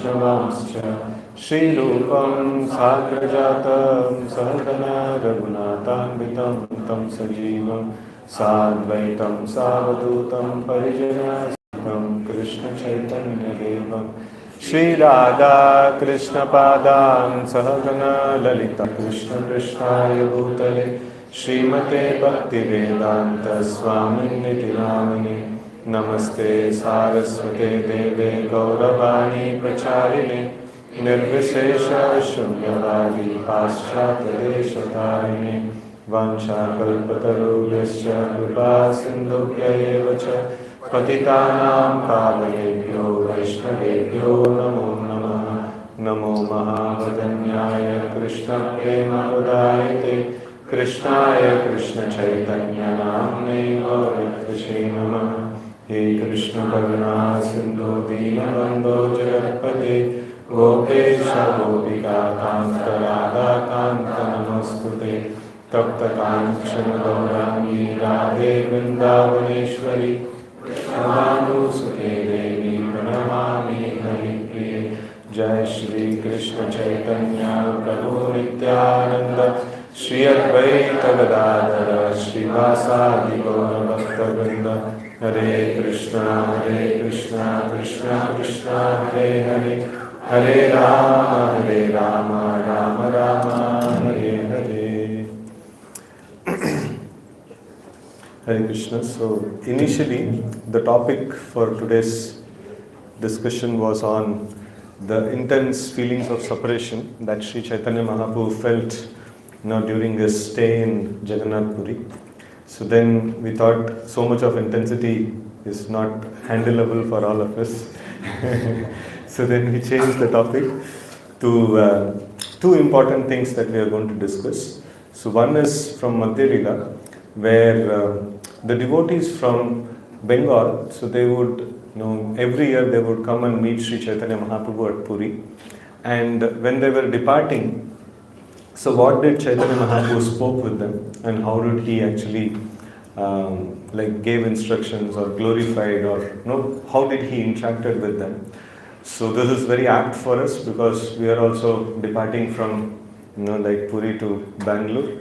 वैष्णवांश्च श्रीरूपं साग्रजातं सहगना रघुनाथान्वितं तं सजीवं साद्वैतं सावधूतं परिजनसहितं कृष्णचैतन्यदेवं श्रीराधा कृष्णपादां सहगना ललिता कृष्णकृष्णाय भूतले श्रीमते भक्तिवेदान्त स्वामिन्निति नामिने नमस्ते सारस्वते देवे गौरवाणी प्रचारिणे निर्विशेष शून्यवादी पाश्चात्यदेशतारिणे वाञ्छाकल्पतरुभ्यश्च कृपा सिन्धुभ्य एव च पतितानां पावनेभ्यो वैष्णवेभ्यो नमो नमः। नमो महावदन्याय कृष्णप्रेमप्रदायते कृष्णाय कृष्णचैतन्यनाम्ने गौरकृष्णे नमः। हे कृष्ण करुणा सिन्धु दीनबन्धो जगत्पते गोपेश गोपिका कान्त राधाकान्त नमोऽस्तुते। तप्त काञ्चन गौराङ्गी राधे वृन्दावनेश्वरी कृष्णभानुसुते देवी प्रणमामि हरिप्रिये। जय श्री कृष्ण चैतन्य प्रभु नित्यानंद श्री अद्वैत गदाधर श्रीवासादि गौरभक्तवृंद। हरे Krishna Krishna Krishna Hare Hare Hare Ram Ram Ram Hare Hare. Hare Krishna. So initially the topic for today's discussion was on the intense feelings of separation that Sri Chaitanya Mahaprabhu felt during his stay in Jagannath Puri. So then we thought so much of intensity is not handleable for all of us. So then we changed the topic to two important things that we are going to discuss. So one is from Madhya Liga, where the devotees from Bengal, so they would, every year they would come and meet Sri Chaitanya Mahaprabhu at Puri. And when they were departing, so what did Chaitanya Mahaprabhu spoke with them, and how did he actually gave instructions or glorified, or how did he interacted with them? So this is very apt for us because we are also departing from Puri to Bangalore.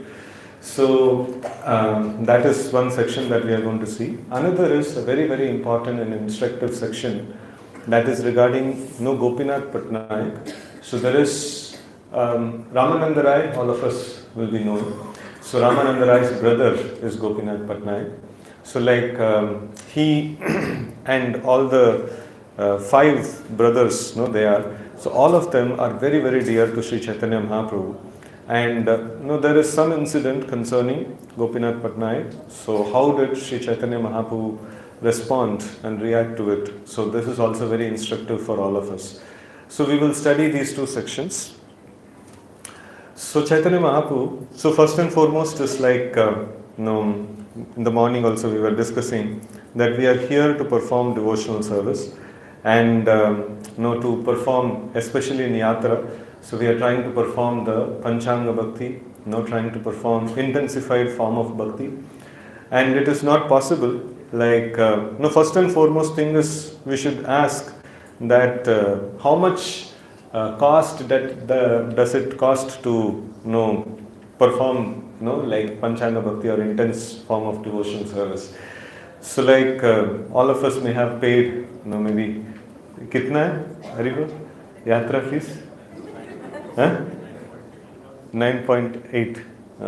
So that is one section that we are going to see. Another is a very, very important and instructive section that is regarding Gopinath Patnaik. So there is Ramananda Rai, all of us will be known. So Ramananda Rai's brother is Gopinath Patnaik. So he and all the 5 brothers, they are. So all of them are very, very dear to Sri Chaitanya Mahaprabhu. And there is some incident concerning Gopinath Patnaik. So how did Sri Chaitanya Mahaprabhu respond and react to it? So this is also very instructive for all of us. So we will study these two sections. So Chaitanya Mahaprabhu, so first and foremost is in the morning also we were discussing that we are here to perform devotional service and to perform, especially in Yatra. So we are trying to perform the Panchanga Bhakti, trying to perform intensified form of Bhakti. And it is not possible, first and foremost thing is we should ask that how much cost does it cost to perform Panchanga Bhakti or intense form of devotion service. So all of us may have paid maybe kitna hai Haribo Yatra fees? 9.8,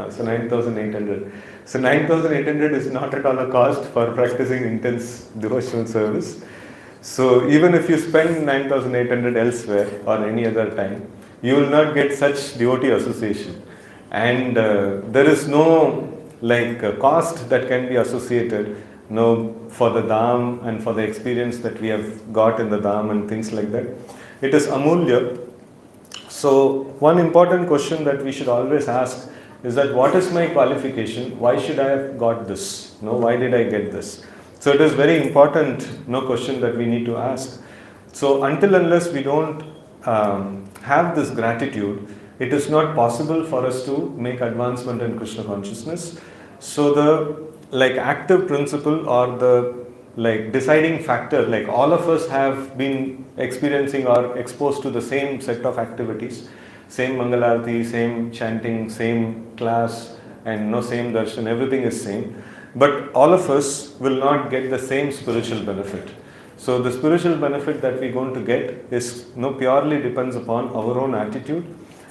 so 9,800. So 9,800 is not at all a cost for practicing intense devotional service. So even if you spend 9,800 elsewhere or any other time, you will not get such devotee association. And there is no cost that can be associated for the Dham and for the experience that we have got in the Dham and things like that. It is amulya. So one important question that we should always ask is that what is my qualification? Why should I have got this? Why did I get this? So it is very important question that we need to ask. So until unless we don't have this gratitude, it is not possible for us to make advancement in Krishna consciousness. So the active principle or the like deciding factor. Like all of us have been experiencing or exposed to the same set of activities, same Mangalarti, same chanting, same class, and no same darshan, everything is same. But all of us will not get the same spiritual benefit. So the spiritual benefit that we're going to get is purely depends upon our own attitude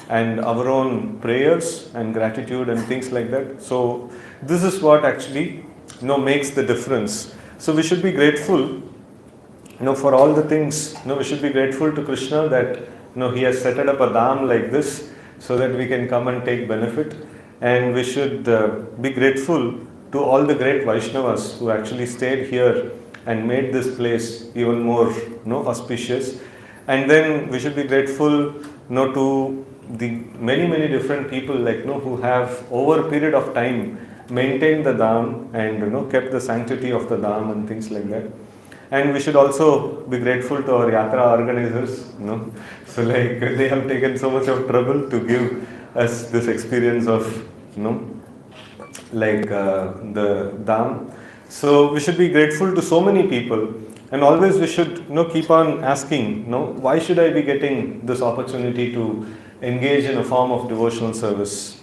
and our own prayers and gratitude and things like that. So this is what actually makes the difference. So we should be grateful for all the things. We should be grateful to Krishna that he has set up a dham like this so that we can come and take benefit. And we should be grateful to all the great Vaishnavas who actually stayed here and made this place even more auspicious. And then we should be grateful to the many different people who have over a period of time maintained the dham and kept the sanctity of the dham and things like that. And we should also be grateful to our yatra organizers. So they have taken so much of trouble to give us this experience of the dham. So we should be grateful to so many people, and always we should keep on asking, why should I be getting this opportunity to engage in a form of devotional service?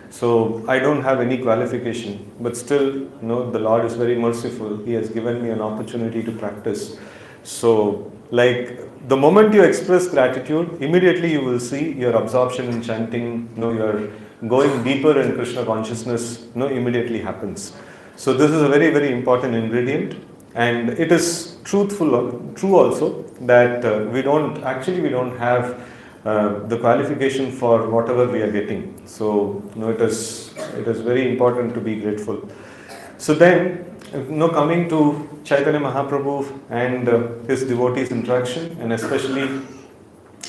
So I don't have any qualification, but still the Lord is very merciful. He has given me an opportunity to practice. So the moment you express gratitude, immediately you will see your absorption in chanting, your going deeper in Krishna consciousness immediately happens. So this is a very, very important ingredient, and it is true also that we don't have the qualification for whatever we are getting. So it is very important to be grateful. So then coming to Chaitanya Mahaprabhu and his devotees interaction, and especially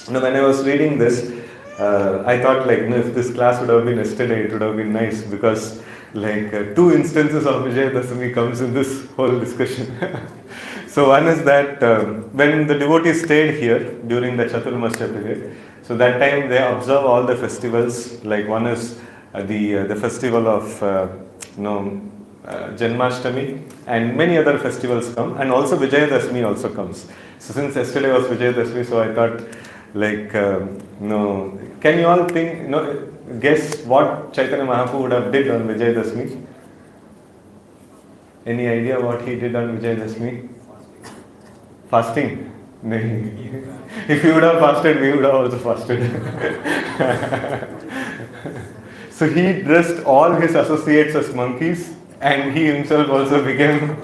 when I was reading this, I thought if this class would have been yesterday, it would have been nice, because two instances of Vijayadasami comes in this whole discussion. So one is that when the devotees stayed here during the Chaturmasya period, so that time they observe all the festivals. One is the festival of Janmashtami, and many other festivals come, and also Vijayadasami also comes. So since yesterday was Vijayadasami, so I thought can you all think, guess what Chaitanya Mahaprabhu would have did on Vijayadasami? Any idea what he did on Vijayadasami? Fasting? If he would have fasted, we would have also fasted. So he dressed all his associates as monkeys, and he himself also became,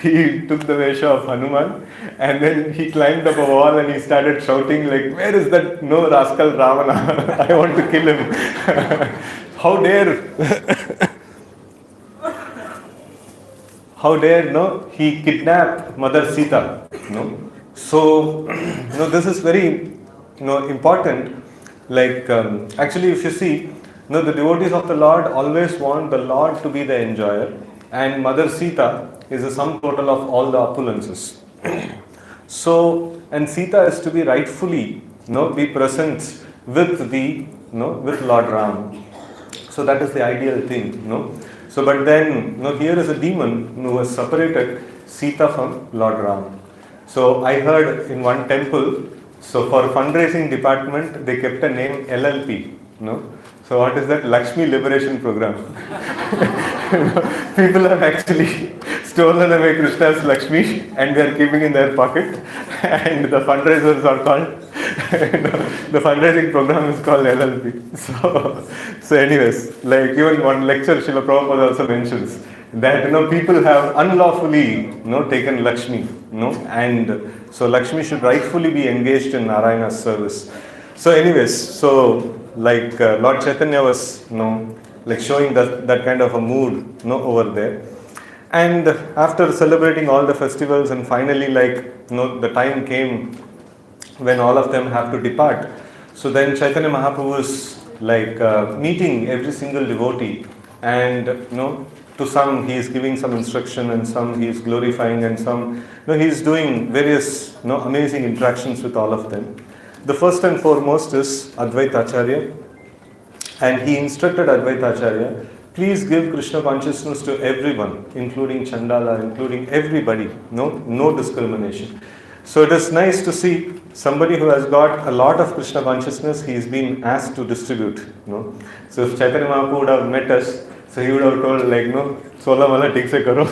he took the Vesha of Hanuman, and then he climbed up a wall and he started shouting where is that rascal Ravana? I want to kill him. How dare he kidnapped Mother Sita. So this is very important. Actually, if you see, the devotees of the Lord always want the Lord to be the enjoyer, and Mother Sita is the sum total of all the opulences. So, and Sita is to be rightfully be present with the with Lord Ram. So that is the ideal thing. So but then here is a demon who has separated Sita from Lord Ram. So I heard in one temple, so for fundraising department they kept a name LLP. So what is that? Lakshmi Liberation Program. People have actually stolen away Krishna's Lakshmi and they are keeping in their pocket, and the fundraisers are called the fundraising program is called LLP. So anyways, even one lecture Srila Prabhupada also mentions that people have unlawfully taken Lakshmi, and so Lakshmi should rightfully be engaged in Narayana's service. So anyways, so Lord Chaitanya was showing that kind of a mood over there. And after celebrating all the festivals, and finally the time came when all of them have to depart. So then Chaitanya Mahaprabhu is meeting every single devotee, and to some he is giving some instruction, and some he is glorifying, and some he is doing various amazing interactions with all of them. The first and foremost is Advaita Acharya, and he instructed Advaita Acharya please give Krishna consciousness to everyone, including Chandala, including everybody, no discrimination. So it is nice to see somebody who has got a lot of Krishna consciousness, he is being asked to distribute. So if Chaitanya Mahaprabhu would have met us, so he would have told like, sola mala theek se karo.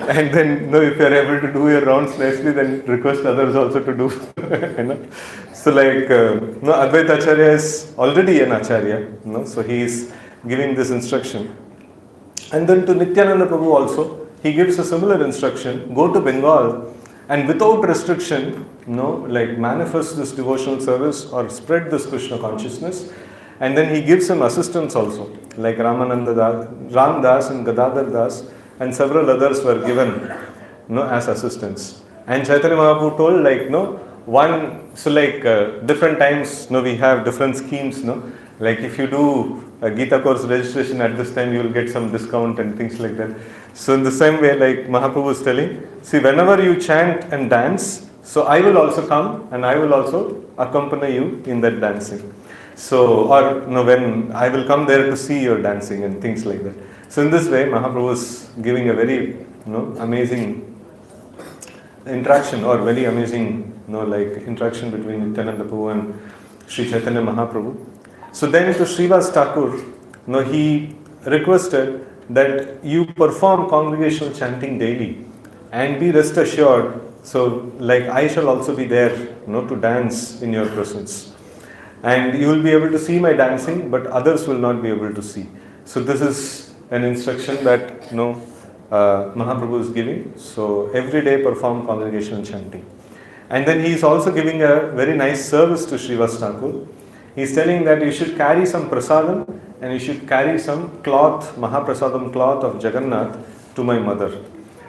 And then if you are able to do your rounds nicely, then request others also to do. So like, Advaita Acharya is already an Acharya, so he is giving this instruction. And then to Nityananda Prabhu also, he gives a similar instruction, go to Bengal and without restriction, like manifest this devotional service or spread this Krishna consciousness. And then he gives some assistants also, like Ramananda Das, Ram Das and Gadadhar Das, and several others were given, as assistants. And Chaitanya Mahaprabhu told different times, we have different schemes, like if you do a Gita course registration at this time, you will get some discount and things like that. So in the same way, like Mahaprabhu is telling, see, whenever you chant and dance, so I will also come and I will also accompany you in that dancing. So, or when I will come there to see your dancing and things like that. So in this way, Mahaprabhu is giving a very, amazing interaction or very amazing, interaction between Nityananda Prabhu and Sri Chaitanya Mahaprabhu. So then to Srivas Thakur, he requested that you perform congregational chanting daily and be rest assured, so like I shall also be there, to dance in your presence. And you will be able to see my dancing, but others will not be able to see. So this is an instruction that Mahaprabhu is giving. So every day perform congregational chanting. And then he is also giving a very nice service to Srivas Thakur. He is telling that you should carry some prasadam and you should carry some cloth, Mahaprasadam cloth of Jagannath to my mother.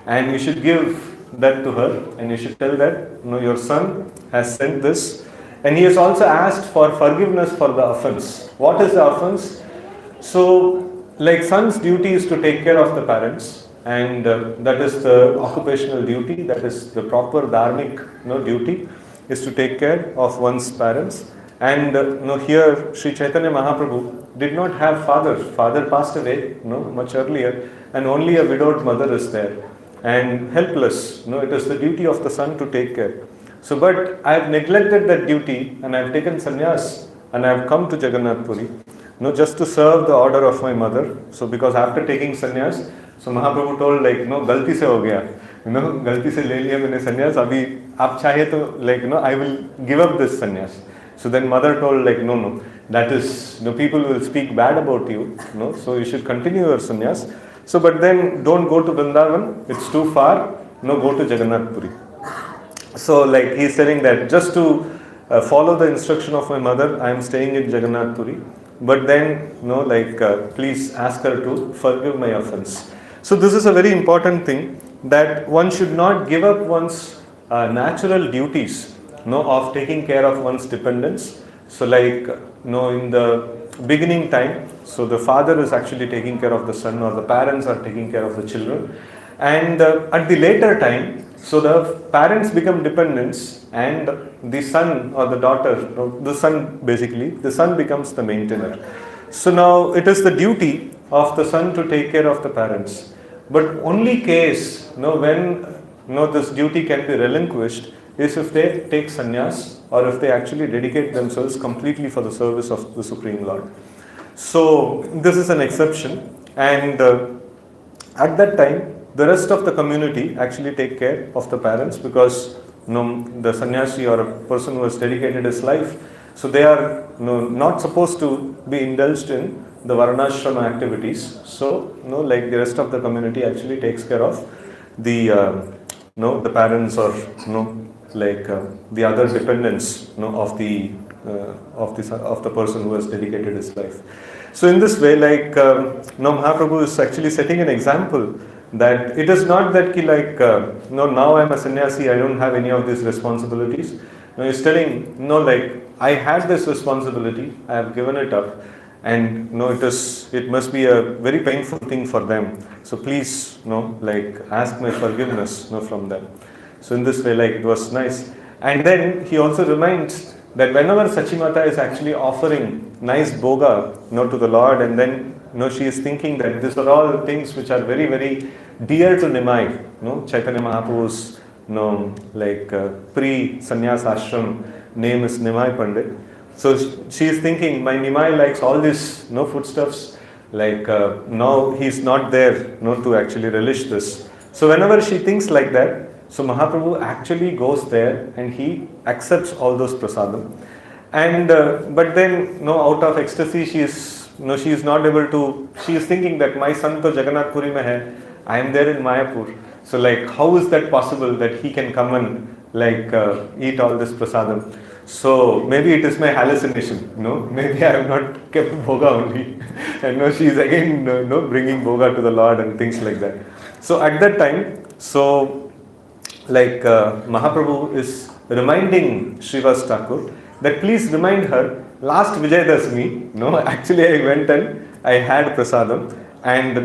And you should give that to her and you should tell that your son has sent this. And he has also asked for forgiveness for the offense. What is the offense? So, like son's duty is to take care of the parents, and that is the occupational duty, that is the proper dharmic duty, is to take care of one's parents. And here Sri Chaitanya Mahaprabhu did not have father. Father passed away much earlier, and only a widowed mother is there. And helpless, it is the duty of the son to take care. So, but I have neglected that duty and I have taken sannyas and I have come to Jagannath Puri, just to serve the order of my mother. So, because after taking sannyas, so Mahaprabhu told galti se ho gaya, galti se le liya maine sannyas, abhi aap chahiye to I will give up this sannyas. So then mother told no, that is, people will speak bad about you, so you should continue your sannyas. So, but then don't go to Vrindavan, it's too far, go to Jagannath Puri. So like he is telling that just to follow the instruction of my mother, I am staying in Jagannath Puri. But then, please ask her to forgive my offense. So this is a very important thing, that one should not give up one's natural duties, of taking care of one's dependents. So like, in the beginning time, so the father is actually taking care of the son, or the parents are taking care of the children. And at the later time, so the parents become dependents and the son or the daughter, the son becomes the maintainer. So now it is the duty of the son to take care of the parents. But only case, when this duty can be relinquished is if they take sannyas or if they actually dedicate themselves completely for the service of the Supreme Lord. So this is an exception, and at that time, the rest of the community actually take care of the parents, because the sannyasi or a person who has dedicated his life, so they are not supposed to be indulged in the varnashrama activities. So like the rest of the community actually takes care of the the parents, or the other dependents of the person who has dedicated his life. So in this way, Mahaprabhu is actually setting an example, that it is not that now I am a sannyasi, I don't have any of these responsibilities. No, he's telling, I had this responsibility, I have given it up, and it must be a very painful thing for them. So please, ask my forgiveness, from them. So in this way, it was nice. And then he also reminds that whenever Sachimata is actually offering nice boga, to the Lord, and then, she is thinking that these are all things which are very, very dear to Nimai, Chaitanya Mahaprabhu's, pre-sannyas ashram name is Nimai Pandit. So she is thinking, my Nimai likes all these, foodstuffs, now he's not there, to actually relish this. So whenever she thinks like that, so Mahaprabhu actually goes there and he accepts all those prasadam. And but then, out of ecstasy, she is not able to. She is thinking that my son to Jagannath Puri mein hai, I am there in Mayapur. So how is that possible that he can come and eat all this prasadam? So maybe it is my hallucination. Maybe I have not kept bhoga only. And she is again bringing bhoga to the Lord and things like that. So at that time, Mahaprabhu is reminding Srivas Thakur that please remind her, last Vijayadashmi, actually I went and I had prasadam, and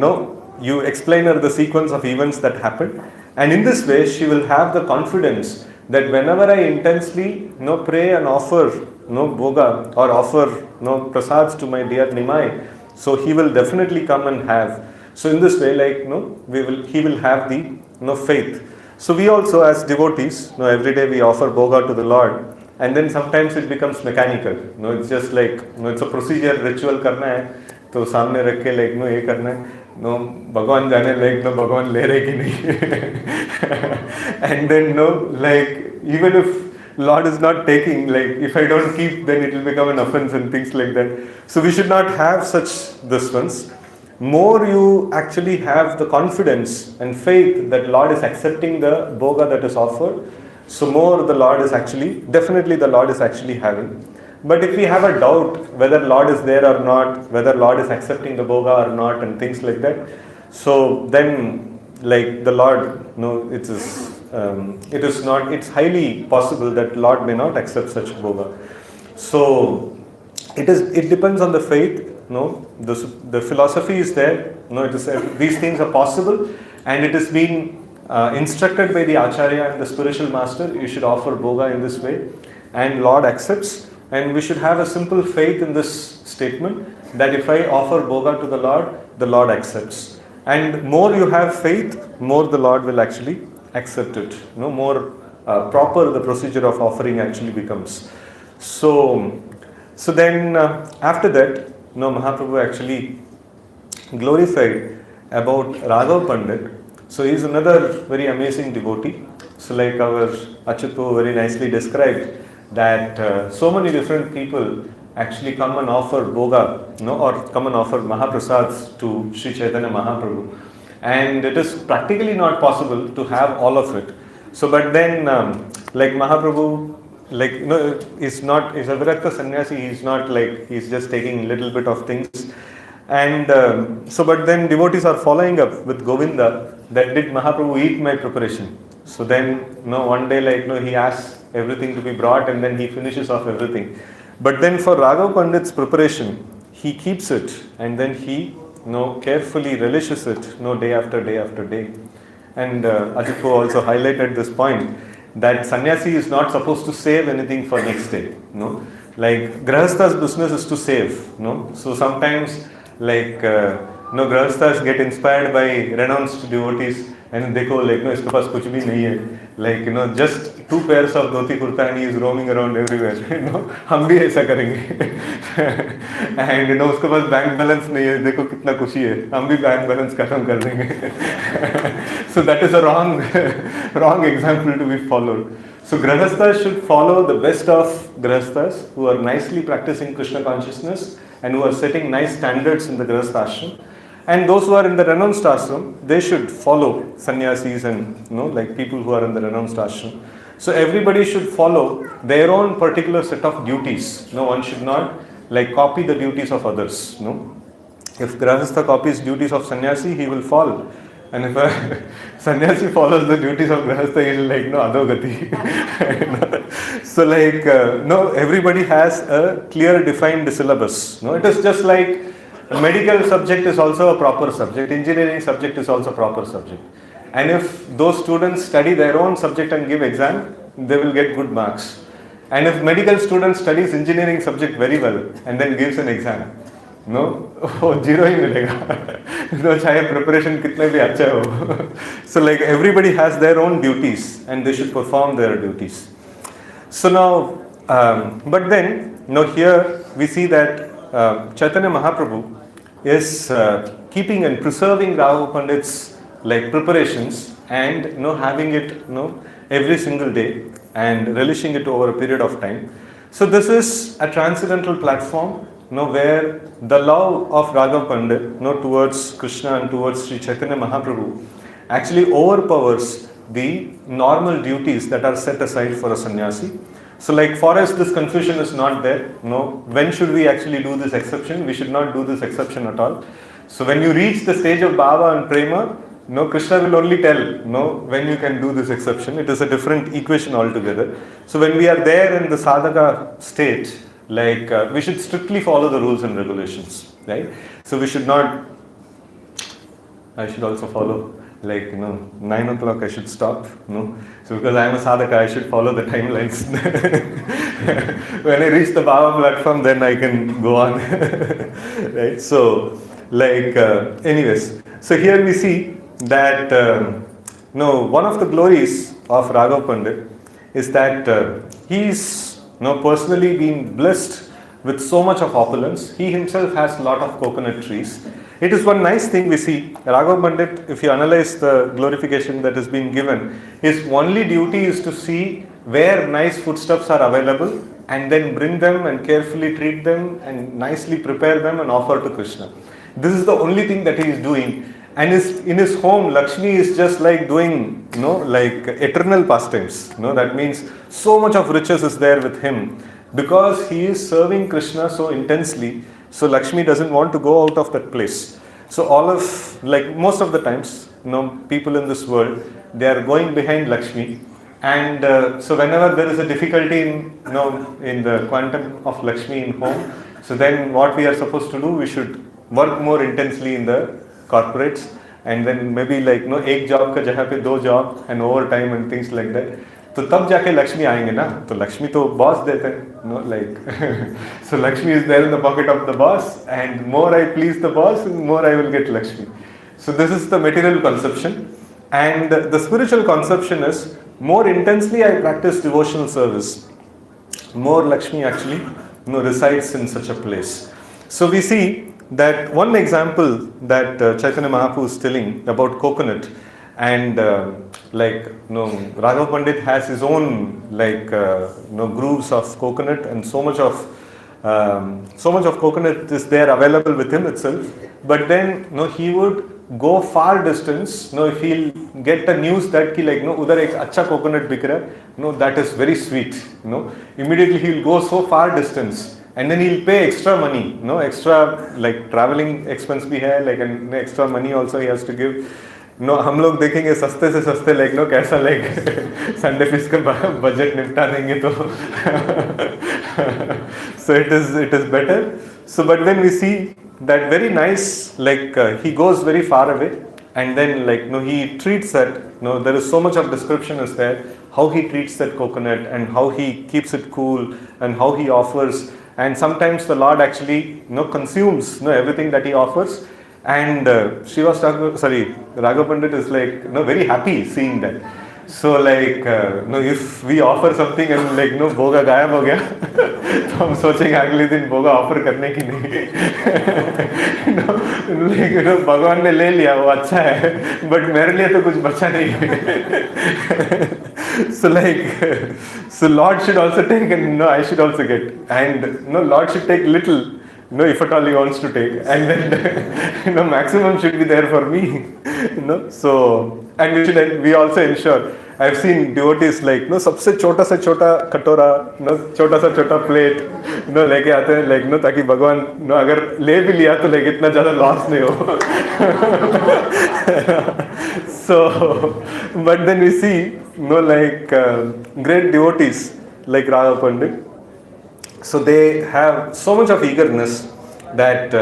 you explain her the sequence of events that happened, and in this way she will have the confidence that whenever I intensely pray and offer bhoga or offer prasads to my dear Nimai, so he will definitely come and have. So in this way, he will have the faith. So we also, as devotees, every day we offer bhoga to the Lord, and then sometimes it becomes mechanical. It's just it's a procedure, ritual karna hai, to samne rakh ke ye karna hai. Bhagwan jane Bhagwan le rahe ki nahi. And then even if Lord is not taking, if I don't keep, then it will become an offense and things like that. So we should not have such this ones. More you actually have the confidence and faith that Lord is accepting the bhoga that is offered, so more the Lord is actually, definitely the Lord is actually having. But if we have a doubt whether Lord is there or not, whether Lord is accepting the bhoga or not and things like that, so then the Lord, it is not, it's highly possible that Lord may not accept such bhoga. So it depends on the faith. The philosophy is there. These things are possible, and it is being instructed by the Acharya and the spiritual master. You should offer bhoga in this way, and Lord accepts. And we should have a simple faith in this statement that if I offer bhoga to the Lord accepts. And more you have faith, more the Lord will actually accept it. More proper the procedure of offering actually becomes. So then after that, Mahaprabhu actually glorified about Raghav Pandit. So he is another very amazing devotee. So our Achyutu very nicely described that so many different people actually come and offer bhoga, or come and offer Mahaprasads to Sri Chaitanya Mahaprabhu. And it is practically not possible to have all of it. So but then Mahaprabhu, he's a Virakta sannyasi, he's just taking little bit of things. And but then devotees are following up with Govinda that did Mahaprabhu eat my preparation. So then, one day he asks everything to be brought and then he finishes off everything. But then for Raghav Pandit's preparation, he keeps it and then he carefully relishes it day after day after day. And Ajit also highlighted this point that sannyasi is not supposed to save anything for next day. Grahastha's business is to save. So sometimes Grahasthas get inspired by renounced devotees and देखो इसके पास कुछ भी नहीं है, just 2 pairs of dhoti kurta and he is roaming around everywhere. हम भी ऐसा करेंगे. And उसके पास bank balance नहीं है, देखो कितना खुशी है, हम भी bank balance खत्म कर देंगे. So that is a wrong example to be followed. So Grahasthas should follow the best of Grahasthas who are nicely practicing Krishna consciousness and who are setting nice standards in the Grahastha ashram. And those who are in the renounced ashram, they should follow sannyasis and people who are in the renounced ashram. So everybody should follow their own particular set of duties. One should not copy the duties of others. If Grahastha copies duties of sannyasi, he will fall. And if a sannyasi follows the duties of Grahastha, he will adogati. So everybody has a clear defined syllabus. It is just like a medical subject is also a proper subject, engineering subject is also a proper subject. And if those students study their own subject and give exam, they will get good marks. And if medical student studies engineering subject very well and then gives an exam, no, oh, zero ही मिलेगा. No, चाहे preparation कितने भी अच्छा हो. So like everybody has their own duties and they should perform their duties. So now, but then, here we see that Chaitanya Mahaprabhu is keeping and preserving Raghav Pandit's like preparations and having it every single day and relishing it over a period of time. So this is a transcendental platform where the love of Raghav Pandit towards Krishna and towards Sri Chaitanya Mahaprabhu actually overpowers the normal duties that are set aside for a sannyasi. So like for us this confusion is not there. When should we actually do this exception? We should not do this exception at all. So when you reach the stage of Bhava and Prema, Krishna will only tell when you can do this exception. It is a different equation altogether. So when we are there in the sadhaka state, like we should strictly follow the rules and regulations, right? So we should not, I should also follow, like 9 o'clock I should stop, so because I am a sadhaka I should follow the timelines. When I reach the Bhava platform then I can go on. Right? So like anyways, so here we see that one of the glories of Raghav Pandit is that he is personally being blessed with so much of opulence. He himself has a lot of coconut trees. It is one nice thing we see. Raghav Pandit, if you analyze the glorification that is being given, his only duty is to see where nice foodstuffs are available and then bring them and carefully treat them and nicely prepare them and offer to Krishna. This is the only thing that he is doing. And in his home, Lakshmi is just like doing, like eternal pastimes. That means so much of riches is there with him because he is serving Krishna so intensely. So Lakshmi doesn't want to go out of that place. So most of the times, people in this world, they are going behind Lakshmi. And so whenever there is a difficulty in the quantum of Lakshmi in home, so then what we are supposed to do, we should work more intensely in the corporates and then maybe like एक job का जगह पे 2 job and overtime and things like that. तो तब जाके लक्ष्मी आएंगे ना, तो लक्ष्मी तो बॉस देते हैं, like so Lakshmi is there in the pocket of the boss and more I please the boss, more I will get Lakshmi. So this is the material conception, and the spiritual conception is more intensely I practice devotional service, more Lakshmi actually resides in such a place. So we see that one example that Chaitanya Mahaprabhu is telling about coconut, and Raghav Pandit has his own grooves of coconut, and so much of coconut is there available with him itself. But then he would go far distance. If he'll get the news that udhar ek acha coconut bik raha, that is very sweet. Immediately he'll go so far distance. And then he'll pay extra money, extra like traveling expense bhi hai, like an extra money also he has to give. हम लोग देखेंगे सस्ते से सस्ते कैसा Sunday fees का budget निपटा देंगे तो so it is better. So but then we see that very nice, he goes very far away and then he treats that, there is so much of description is there, how he treats that coconut and how he keeps it cool and how he offers. And sometimes the Lord actually consumes everything that he offers. And Raghav Pandit is very happy seeing that. So if we offer something and boga gayab ho gaya, तो हम सोचेंगे अगले दिन बोगा offer करने की नहीं. भगवान ने ले लिया, वो अच्छा है, बट मेरे लिए तो कुछ बचा नहीं है. So Lord should also take, and I should also get, and Lord should take little, if at all he wants to take, and then maximum should be there for me. So and we also ensure. I've seen devotees सबसे छोटा सा छोटा कटोरा, छोटा सा छोटा plate लेके आते हैं ताकि भगवान अगर ले भी लिया तो इतना ज़्यादा लॉस नहीं हो. So but then we see great devotees like Raghav Pandit, so they have so much of eagerness that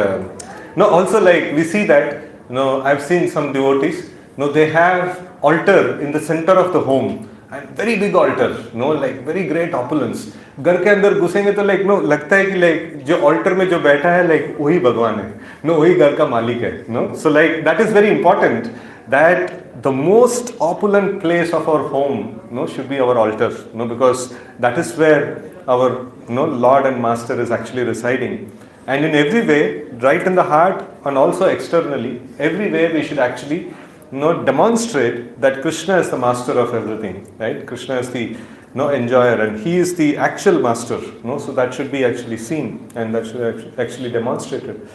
also we see that I've seen some devotees, they have altar in the center of the home, and very big altar, no, like very great opulence. घर के अंदर घुसेंगे तो like no लगता है कि like जो altar में जो बैठा है like वही भगवान है, no, वही घर का मालिक है, no. So like that is very important, that the most opulent place of our home, no, should be our altar, no, because that is where our, no, Lord and Master is actually residing. And in every way, right in the heart and also externally, every way we should actually, demonstrate that Krishna is the master of everything, right? Krishna is the, enjoyer, and he is the actual master, no? So that should be actually seen, and that should actually demonstrated.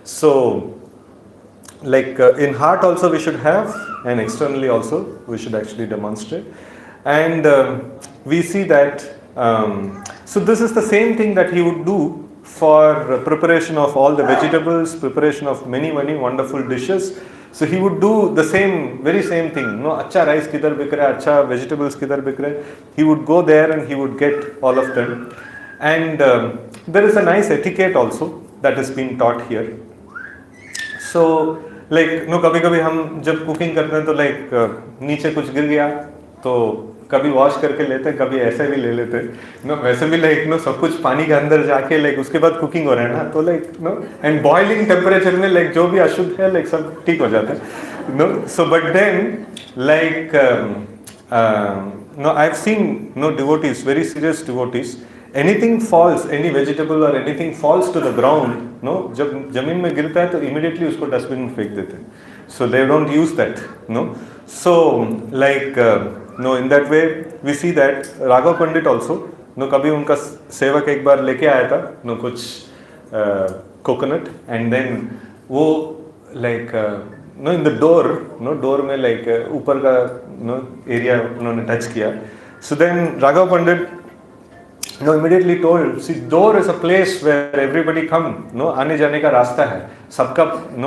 So, like in heart also we should have, and externally also we should actually demonstrate. And we see that, so this is the same thing that he would do for preparation of all the vegetables, preparation of many, many wonderful dishes. So he would do the same, very same thing. No, acha rice kidhar bik raha hai, acha vegetables kidhar bik raha hai. He would go there and he would get all of them. And there is a nice etiquette also that is being taught here. So, like, कभी कभी हम जब cooking करते हैं तो like नीचे कुछ गिर गया तो कभी वॉश करके लेते हैं, कभी ऐसे भी ले लेते हैं, वैसे भी like सब कुछ पानी के अंदर जाके like उसके बाद कुकिंग हो रहा है ना, तो like एंड बॉइलिंग टेम्परेचर में like जो भी अशुद्ध है like सब ठीक हो जाता है, so but then like I've seen devotees, very serious devotees, anything falls, any vegetable or anything falls to the ground, जब जमीन में गिरता है तो immediately उसको डस्टबिन में फेंक देते हैं. So they don't use that, So like in that way we see that Raghav Pandit also, कभी उनका सेवक एक बार लेके आया था, कुछ coconut, and then वो like in the door, door में like ऊपर का area उन्होंने touch किया. So then Raghav Pandit immediately told, see, door is a place where everybody come, आने जाने का रास्ता है, सबका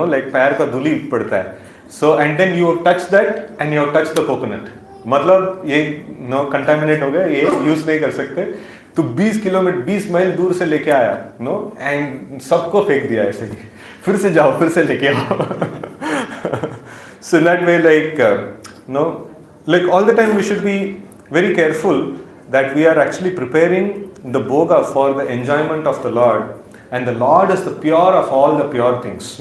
like पैर का धूली पड़ता है. So and then you have touched that and you have touched the coconut. मतलब ये contaminate हो गया, ये use नहीं कर सकते. तो 20 किलोमीटर 20 माइल दूर से लेके आया, and सबको फेंक दिया ऐसे ही. फिर से जाओ, फिर से लेके आओ. So in that way, like like all the time we should be very careful that we are actually preparing the bhoga for the enjoyment of the Lord, and the Lord is the pure of all the pure things,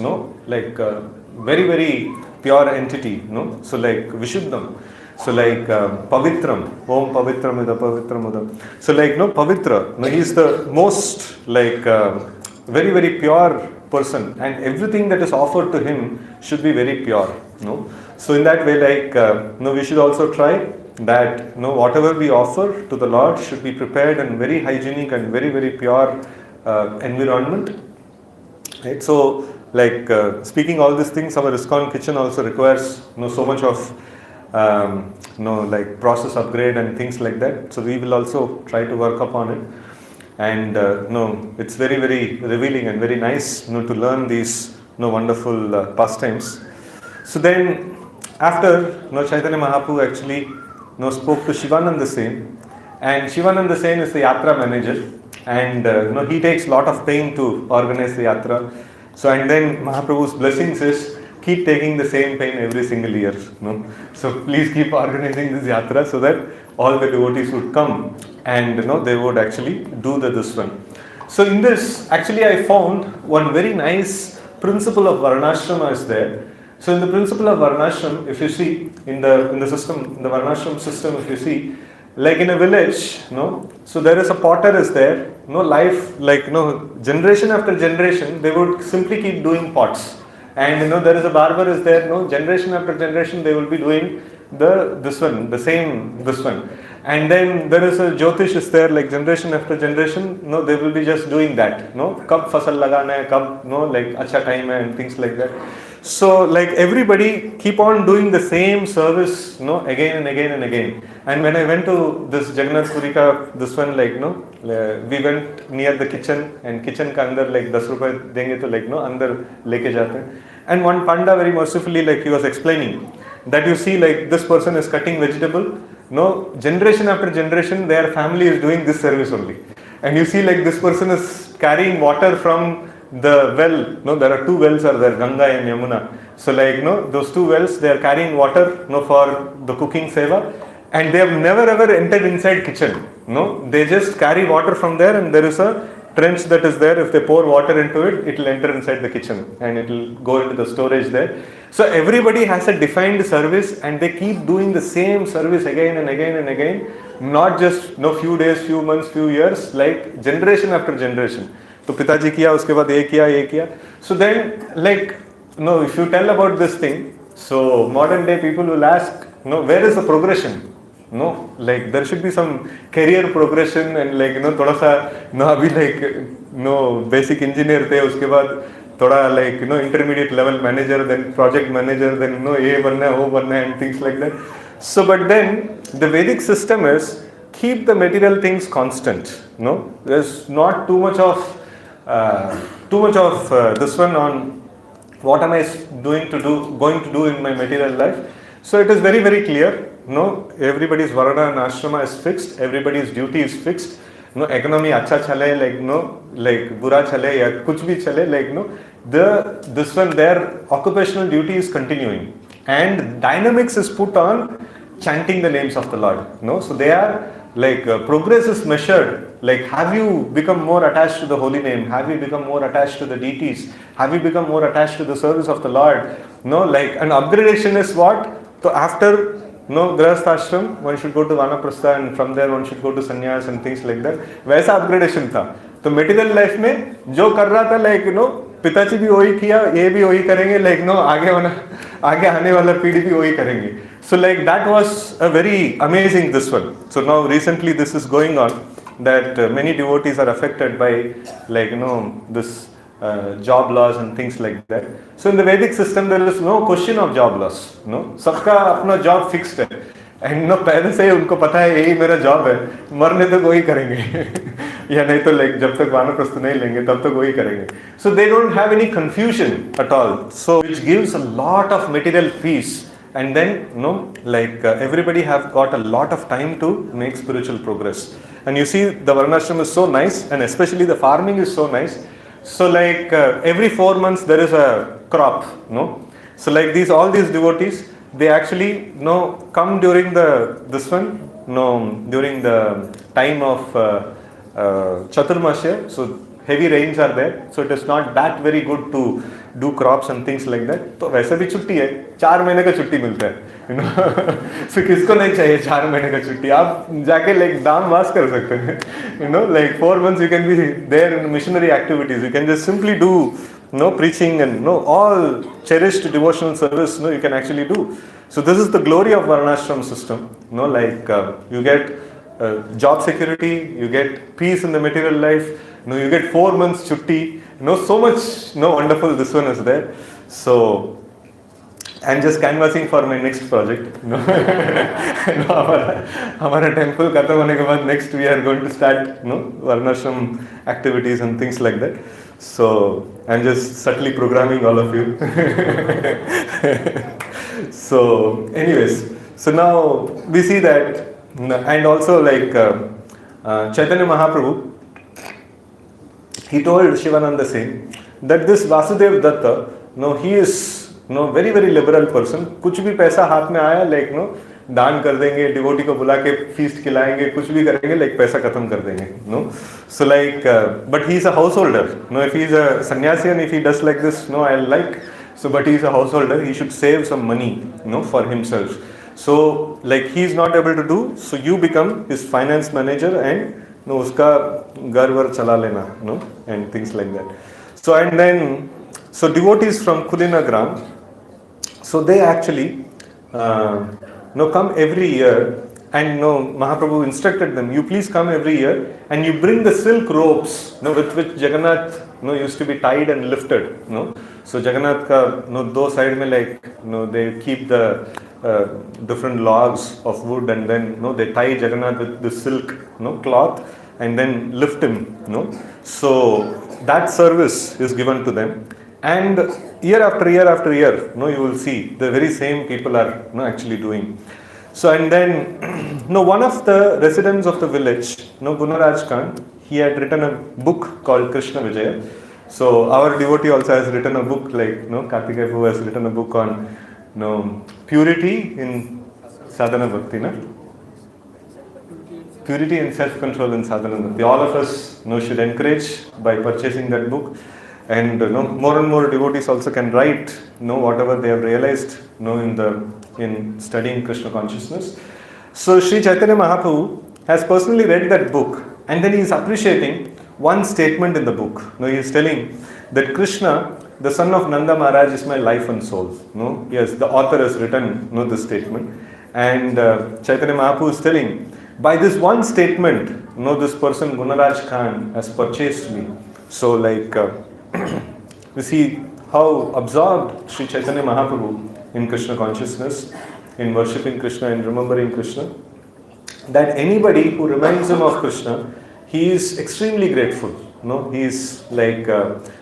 like very, very pure entity, so like Vishuddham, so like Pavitram, Om Pavitram Ida Pavitram Uda. So like Pavitra, he is the most like very, very pure person, and everything that is offered to him should be very pure, So in that way, like we should also try that whatever we offer to the Lord should be prepared in very hygienic and very, very pure environment, right? So like speaking all these things, our ISKCON kitchen also requires so much of like process upgrade and things like that. So we will also try to work upon it, and it's very, very revealing and very nice to learn these wonderful pastimes. So then after Chaitanya Mahaprabhu actually spoke to Shivananda Sen, and Shivananda Sen is the Yatra manager, and he takes lot of pain to organize the Yatra. So and then Mahaprabhu's blessings is keep taking the same pain every single year. So please keep organizing this Yatra so that all the devotees would come and they would actually do this one. So in this, actually I found one very nice principle of Varnashrama is there. So in the principle of Varnashram, if you see in the system, in the Varnashram system, if you see, like in a village, so there is a potter is there, life, like generation after generation, they would simply keep doing pots, and there is a barber is there, generation after generation they will be doing this one, and then there is a Jyotish is there, like generation after generation, they will be just doing that, kab fasal lagana hai, kab like acha time hai, and things like that. So like everybody keep on doing the same service, again and again and again. And when I went to this Jagannath Puri ka, this one, like we went near the kitchen, and kitchen ka andar like 10 rupees denge to like andar leke jate hain. And one panda very mercifully, like he was explaining that you see like this person is cutting vegetable, generation after generation their family is doing this service only. And you see like this person is carrying water from the well, there are two wells are there, Ganga and Yamuna. So like those two wells, they are carrying water for the cooking seva, and they have never ever entered inside kitchen. No, they just carry water from there, and there is a trench that is there. If they pour water into it, it will enter inside the kitchen and it will go into the storage there. So everybody has a defined service, and they keep doing the same service again and again and again, not just few days, few months, few years, like generation after generation. तो पिताजी किया, उसके बाद ये किया. So then, like, if you tell about this thing, so modern day people will ask, where is the progression? No, like there should be some career progression, and like थोड़ा सा अभी like basic engineer थे, उसके बाद थोड़ा like intermediate level manager, then project manager, then ये बनना है वो बनना है and things like that. So but then the Vedic system is keep the material things constant. There's not too much of this one on what am I going to do in my material life. So it is very, very clear. Everybody's varana and ashrama is fixed. Everybody's duty is fixed. Economy acha chale, like bura chale ya kuch bhi chale, this one, their occupational duty is continuing, and dynamics is put on chanting the names of the Lord. So they are like progress is measured. Like, have you become more attached to the holy name? Have you become more attached to the deities? Have you become more attached to the service of the Lord? Like an upgradation is what? So after Grahastha ashram, one should go to Vanaprastha, and from there one should go to sannyas and things like that. वैसा upgradation था. तो material life में जो कर रहा था, like पिताजी भी वही किया, ये भी वही करेंगे, like आगे आने वाला पीढ़ी भी वही करेंगे. So like that was a very amazing this one. So now recently this is going on, that many devotees are affected by like this job loss and things like that. So in the Vedic system there is no question of job loss. सबका अपना job fixed है, and पहले से ही उनको पता है यही मेरा job है, मरने तक वही करेंगे या नहीं तो like जब तक वानप्रस्थ नहीं लेंगे तब तक वही करेंगे. So they don't have any confusion at all. So which gives a lot of material peace. And then, like everybody have got a lot of time to make spiritual progress. And you see, the Varnashram is so nice, and especially the farming is so nice. So like every 4 months there is a crop, So like all these devotees, they actually come during during the time of Chaturmasya. So heavy rains are there, so it is not that very good to do crops and things like that. तो वैसे भी छुट्टी है, 4 महीने का छुट्टी मिलता है, so किसको नहीं चाहिए 4 महीने का छुट्टी? आप जाके like दाम वास कर सकते हैं, like 4 months you can be there in missionary activities. You can just simply do preaching and all cherished devotional service you can actually do. So this is the glory of Varnashram system. Like you get job security, you get peace in the material life, you get 4 months chutti, so much wonderful this one is there. So I'm just canvassing for my next project. हमारा temple खत्म होने के बाद next we are going to start Varnashram activities and things like that. So I'm just subtly programming all of you. So anyways, so now we see that, and also like Chaitanya Mahaprabhu, he told Shivananda Singh that this Vasudev Datta, he is very, very liberal person. कुछ भी पैसा हाथ में आया, like दान कर देंगे, devotee को बुला के feast खिलाएंगे, कुछ भी करेंगे, like पैसा खत्म कर देंगे. So like, but he is a householder. If he is a sannyasi and if he does like this, I like. So, but he is a householder. He should save some money, for himself. So, like he is not able to do. So you become his finance manager and uska घर वर चला लेना, and things like that. So and then, so devotees from Kulina Gram, so they actually come every year, and Mahaprabhu instructed them, you please come every year and you bring the silk ropes with which Jagannath used to be tied and lifted. So Jagannath ka do side mein like they keep the different logs of wood, and then they tie Jagannath with the silk cloth and then lift him. So that service is given to them, and year after year after year, you will see the very same people are actually doing. So and then one of the residents of the village, Gunaraj Khan, he had written a book called Krishna Vijaya. So our devotee also has written a book, like Kartikeya Prabhu has written a book on purity in sadhana bhakti. Purity and Self-Control in Sadhana Bhakti. All of us should encourage by purchasing that book. And more and more devotees also can write whatever they have realized in studying Krishna consciousness. So Sri Chaitanya Mahaprabhu has personally read that book, and then he is appreciating one statement in the book. He is telling that Krishna, the son of Nanda Maharaj, is my life and soul. Yes, the author has written this statement, and Chaitanya Mahaprabhu is telling, by this one statement, this person Gunaraj Khan has purchased me. So we see how absorbed Sri Chaitanya Mahaprabhu in Krishna consciousness, in worshipping Krishna and remembering Krishna, that anybody who reminds him of Krishna, he is extremely grateful. He is like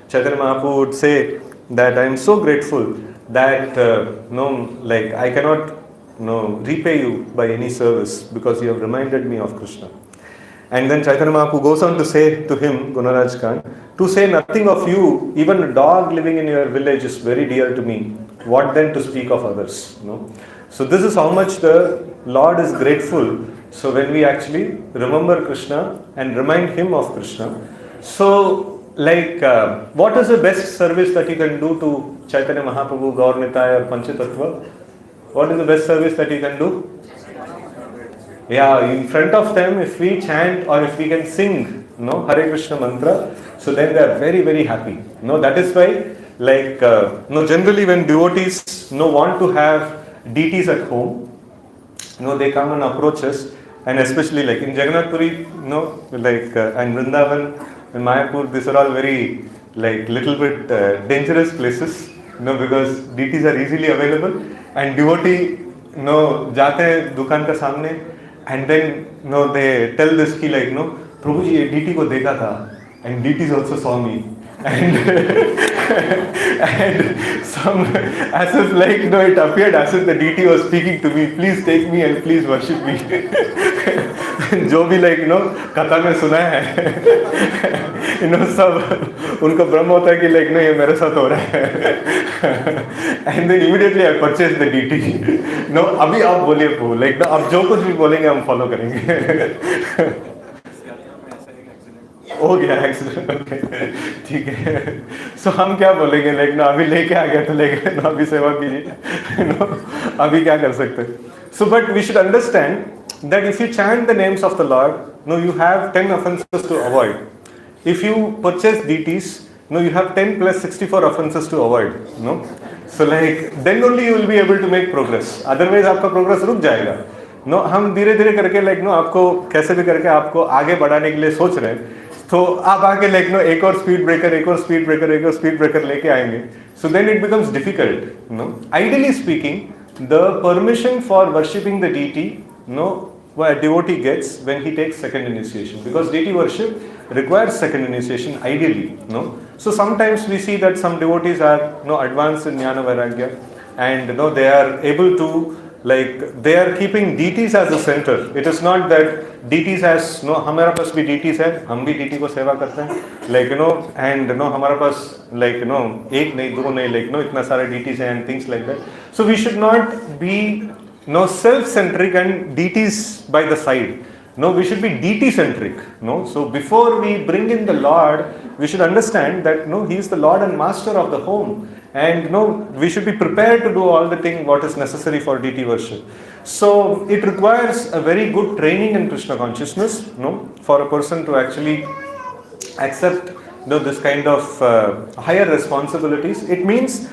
Chaitanya Mahaprabhu would say that I am so grateful that I cannot repay you by any service because you have reminded me of Krishna. And then Chaitanya Mahaprabhu goes on to say to him, Gunaraj Khan, to say nothing of you, even a dog living in your village is very dear to me. What then to speak of others? So this is how much the Lord is grateful. So when we actually remember Krishna and remind him of Krishna. So what is the best service that you can do to Chaitanya Mahaprabhu, Gaur Nitai or Panchatattva? What is the best service that you can do? Yeah, in front of them, if we chant or if we can sing, Hare Krishna mantra, so then they are very, very happy. That is why, generally when devotees, want to have deities at home, they come and approach us, and especially like in Jagannath Puri, and Vrindavan and Mayapur, these are all very, little bit dangerous places, because deities are easily available, and devotee, जाते हैं दुकान का सामने, and then they tell this ki Prabhu ji, ये deity को देखा था, and deities also saw me, and and some as if it appeared as if the deity was speaking to me, please take me and please worship me. जो भी कथा में सुना है, सब उनको भ्रम होता है कि ये मेरे साथ हो रहा है. And then immediately I purchased the deity. अभी आप बोलिए प्रभु, आप जो कुछ भी बोलेंगे हम फॉलो करेंगे. हो गया एक्सीडेंट, ओके ठीक है. सो हम क्या बोलेंगे, अभी लेके आ गया तो लेके अभी सेवा कीजिए, अभी क्या कर सकते हैं. So but we should understand that if you chant the names of the Lord, you have 10 offenses to avoid. If you purchase deities, you have 10 plus 64 offenses to avoid. So then only you will be able to make progress. Otherwise आपका progress रुक जाएगा. हम धीरे धीरे करके आपको कैसे भी करके आपको आगे बढ़ाने के लिए सोच रहे हैं, तो आप आके एक और स्पीड ब्रेकर, एक और स्पीड ब्रेकर, एक और स्पीड ब्रेकर लेके आएंगे. So then it becomes difficult. Ideally speaking, the permission for worshipping the deity, what a devotee gets when he takes second initiation, because deity worship requires second initiation ideally. So sometimes we see that some devotees are advanced in jnana vairagya, and they are able to they are keeping deities as the center. It is not that deities has हमारे पास भी deities है, हम भी deity को सेवा करते हैं, and हमारे पास एक नहीं दो नहीं इतना सारे deities हैं and things like that. So we should not be self-centric and deities by the side. We should be deity-centric. So before we bring in the Lord, we should understand that He is the Lord and Master of the home, and we should be prepared to do all the thing what is necessary for deity worship. So it requires a very good training in Krishna consciousness, for a person to actually accept this kind of higher responsibilities. It means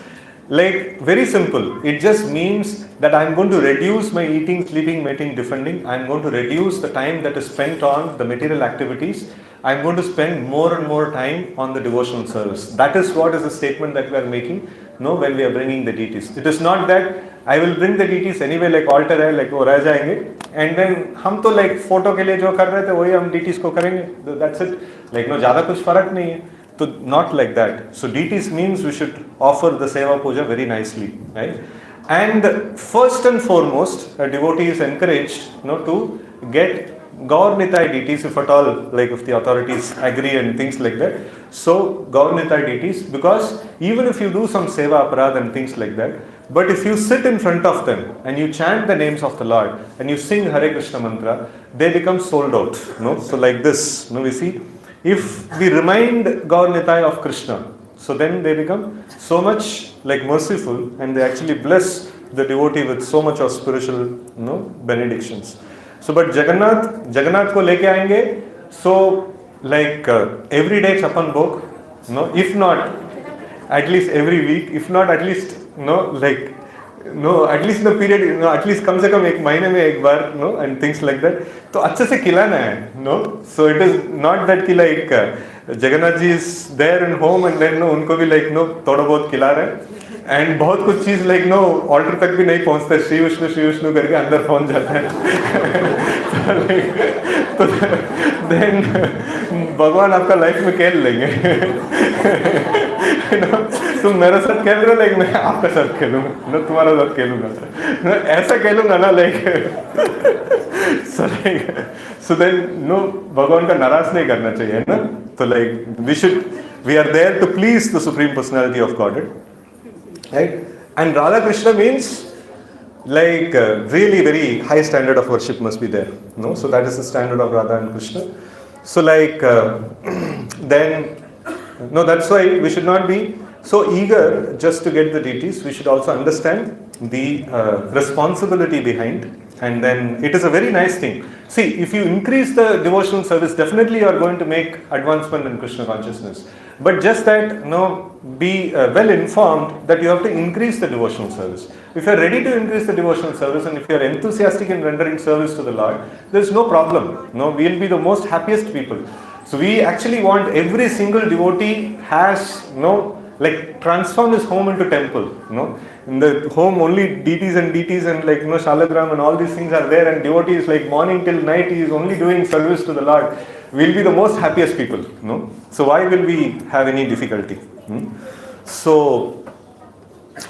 very simple. It just means that I'm going to reduce my eating, sleeping, mating, defending. I'm going to reduce the time that is spent on the material activities. I'm going to spend more and more time on the devotional service. That is what is the statement that we are making when we are bringing the deities. It is not that I will bring the deities anyway, altar hai, वो रह जाएंगे, and then हम तो photo के लिए जो कर रहे थे वही हम deities को करेंगे. That's it. ज़्यादा कुछ फर्क नहीं है. So not like that. So deities means we should offer the seva puja very nicely, right? And first and foremost, a devotee is encouraged to get Gaur Nitai deities, if at all, if the authorities agree and things like that. So Gaur Nitai deities, because even if you do some seva aparad and things like that, But if you sit in front of them and you chant the names of the Lord and you sing Hare Krishna mantra, they become sold out. No? So like this, no, we see, if we remind Gaur Nitai of Krishna, so then they become so much like merciful and they actually bless the devotee with so much of spiritual benedictions. So but Jagannath ko leke aayenge, so like every day chapan bhog, no, if not at least every week, if not at least at least in the period, at least कम से कम एक महीने में एक बार, and things like that. तो अच्छे से खिलाना है, So it is not that कि like Jagannath ji is there in home and then उनको भी like थोड़ा बहुत खिला रहे हैं. And बहुत कुछ चीज like altar तक भी नहीं पहुंचता, श्री विष्णु करके अंदर पहुंच जाता है. तो then भगवान आपका लाइफ में खेल लेंगे. तुम मेरे साथ खेल रहे हो, लाइक मैं आपका साथ खेलूंगा, तुम्हारा साथ खेलूंगा, ऐसा खेलूंगा ना, लाइक सो देन भगवान का नाराज नहीं करना चाहिए ना. तो like we are there to please the supreme personality of Godhead, right? And Radha Krishna means like really very high standard of worship must be there, so that is the standard of Radha and Krishna. So like then that's why we should not be so eager just to get the deities. We should also understand the responsibility behind, and then it is a very nice thing. See, if you increase the devotional service, definitely you are going to make advancement in Krishna consciousness. But just that, be well informed that you have to increase the devotional service. If you are ready to increase the devotional service and if you are enthusiastic in rendering service to the Lord, there is no problem. We will be the most happiest people. So we actually want every single devotee has like transform his home into temple. In the home only deities and like Shalagram and all these things are there, and devotees like morning till night he is only doing service to the Lord. We'll be the most happiest people. So why will we have any difficulty? So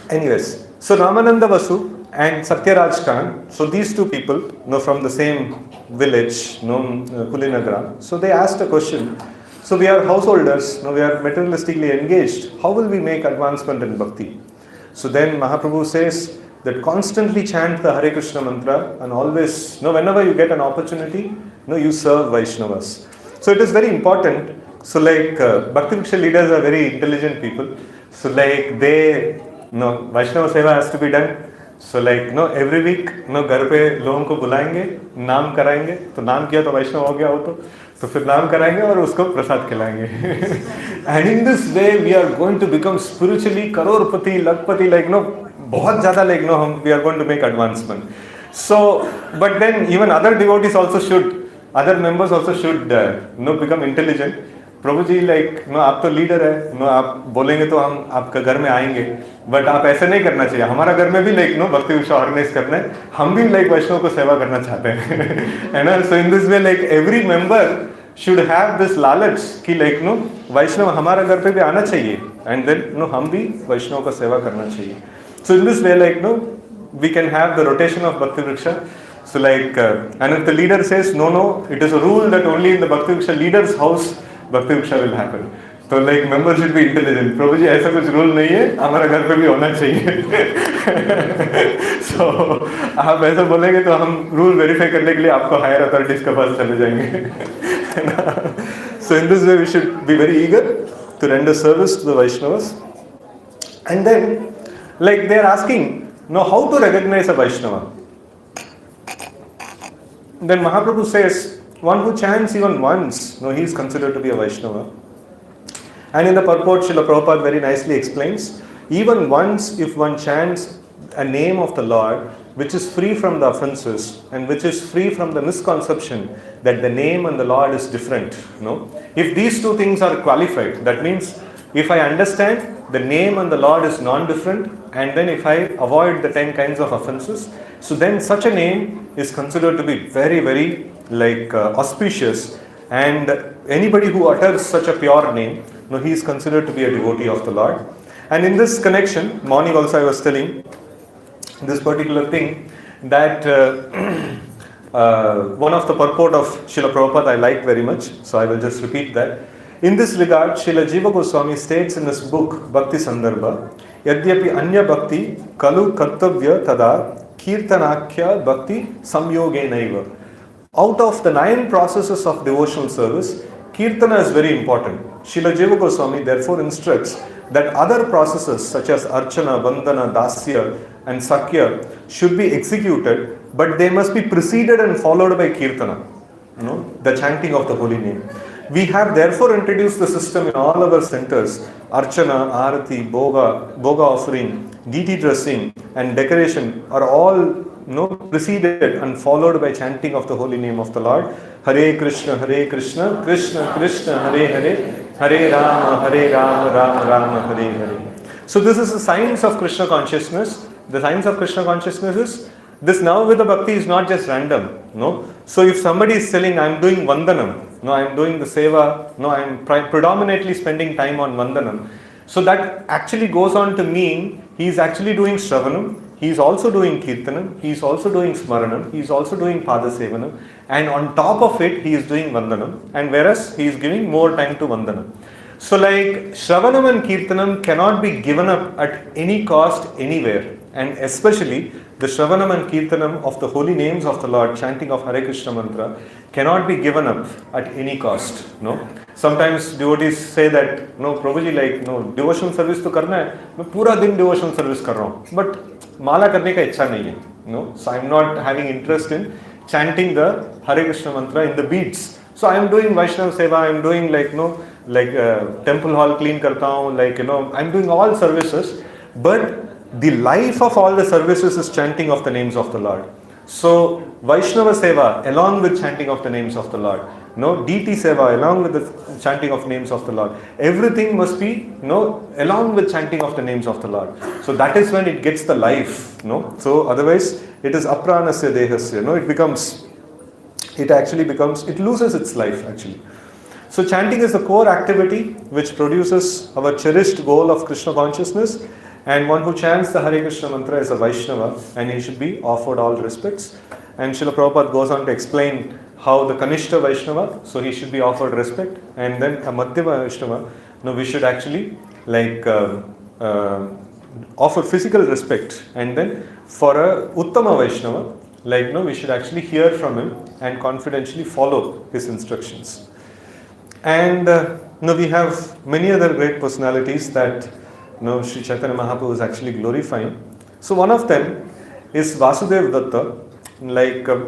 anyways, so Ramananda Vasu and Satyaraj Khan, so these two people, from the same village, Kulinagram, so they asked a question. So we are householders, we are materialistically engaged. How will we make advancement in bhakti? So then Mahaprabhu says that constantly chant the Hare Krishna mantra and always, whenever you get an opportunity, you serve Vaishnavas. So it is very important. So like Bhakti Vriksha leaders are very intelligent people. So like they, Vaishnava Seva has to be done. So like every week घर पे लोगों को बुलाएंगे, नाम कराएंगे, तो नाम किया तो वैष्णव हो गया हो तो फिर नाम कराएंगे और उसको प्रसाद खिलाएंगे. And in this way we are going to become spiritually Crorepati, Lakhpati, like बहुत ज़्यादा like we are going to make advancement. So but then even other devotees also should, other members also should become intelligent. Prabhu ji like आप तो leader है, आप बोलेंगे तो हम आपका घर में आएंगे, बट आप ऐसे नहीं करना चाहिए. हमारा घर में भी लाइक भक्ति विषय ऑर्गेनाइज करना है, हम भी लाइक वैष्णव को सेवा करना चाहते हैं, है ना. So in this way like every member should have this लालच कि लाइक वैष्णव हमारा घर पे भी आना चाहिए, एंड देन हम भी वैष्णव को सेवा करना चाहिए. So in this way like we can have the rotation of Bhakti Vriksha. So like and if the leader says no, it is a rule that only in the Bhakti Vriksha leader's house Bhakti Vriksha will happen. So like members should be intelligent. Prabhu जी ऐसा कुछ rule नहीं है, हमारा घर पे भी होना चाहिए. So आप ऐसा बोलेंगे तो हम रूल वेरीफाई करने के लिए आपको हायर अथॉरिटीज के पास चले जाएंगे. So in this way we should be very eager to render service to the Vaishnavas. And then like they are asking, how to recognize a Vaishnava? Then Mahaprabhu says, one who chants even once, he is considered to be a Vaishnava. And in the purport, Srila Prabhupada very nicely explains, even once if one chants a name of the Lord, which is free from the offenses and which is free from the misconception that the name and the Lord is different. If these two things are qualified, that means if I understand the name and the Lord is non-different, and then if I avoid the 10 kinds of offenses, so then such a name is considered to be very, very like auspicious, and anybody who utters such a pure name, he is considered to be a devotee of the Lord. And in this connection, morning also I was telling this particular thing, that one of the purport of Srila Prabhupada I like very much, so I will just repeat that. In this regard, Srila Jiva Goswami states in his book Bhakti Sandarbha, Yadyapi Anya Bhakti Kalu Kartavya Tada Kirtanakya Bhakti Samyogenaiva. Out of the 9 processes of devotional service, Kirtana is very important. Srila Jiva Goswami therefore instructs that other processes such as Archana, Vandana, Dasya and Sakya should be executed, but they must be preceded and followed by Kirtana, the chanting of the holy name. We have therefore introduced the system in all our centers. Archana, Arati, Boga offering, deity dressing and decoration are all preceded and followed by chanting of the holy name of the Lord. Hare Krishna, Krishna Krishna, Hare Hare, Hare Rama, Rama Rama, Hare Hare. So this is the science of Krishna consciousness. The science of Krishna consciousness is this now with the bhakti is not just random. No. So if somebody is telling I am doing Vandanam, I am doing the seva, I am predominantly spending time on Vandanam. So that actually goes on to mean he is actually doing Shravanam, he is also doing Kirtanam, he is also doing Smaranam, he is also doing Padasevanam, and on top of it he is doing Vandanam, and whereas he is giving more time to Vandanam. So like Shravanam and Kirtanam cannot be given up at any cost anywhere, and especially the Shravanam and Kirtanam of the holy names of the Lord, chanting of Hare Krishna mantra, cannot be given up at any cost. Sometimes devotees say that, no, Prabhuji, devotional service to karna hai, मैं पूरा दिन devotional service कर रहा हूँ, but माला करने का इच्छा नहीं है. So I am not having interest in chanting the Hare Krishna mantra in the beats. So I am doing Vaishnava seva, I am doing temple hall clean karta हूँ, I am doing all services, but the life of all the services is chanting of the names of the Lord. So Vaishnava seva along with chanting of the names of the Lord, deity seva along with the chanting of names of the Lord, everything must be along with chanting of the names of the Lord. So that is when it gets the life. So otherwise it is apranasya dehasya. It loses its life actually. So chanting is the core activity which produces our cherished goal of Krishna consciousness. And one who chants the Hare Krishna mantra is a Vaishnava, and he should be offered all respects. And Srila Prabhupada goes on to explain how the Kanishta Vaishnava, so he should be offered respect, and then a Madhyama Vaishnava, we should actually offer physical respect, and then for a Uttama Vaishnava, we should actually hear from him and confidentially follow his instructions. And we have many other great personalities that Sri Chaitanya Mahaprabhu is actually glorifying. So one of them is Vasudev Datta.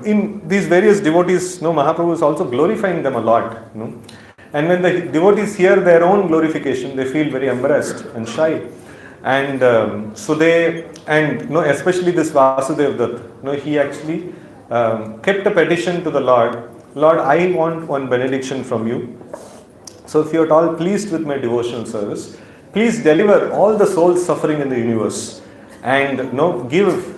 In these various devotees, Mahaprabhu is also glorifying them a lot. And when the devotees hear their own glorification, they feel very embarrassed and shy. And especially this Vasudev Datta, he actually kept a petition to the Lord. Lord, I want one benediction from you. So if you are at all pleased with my devotional service, please deliver all the souls suffering in the universe and give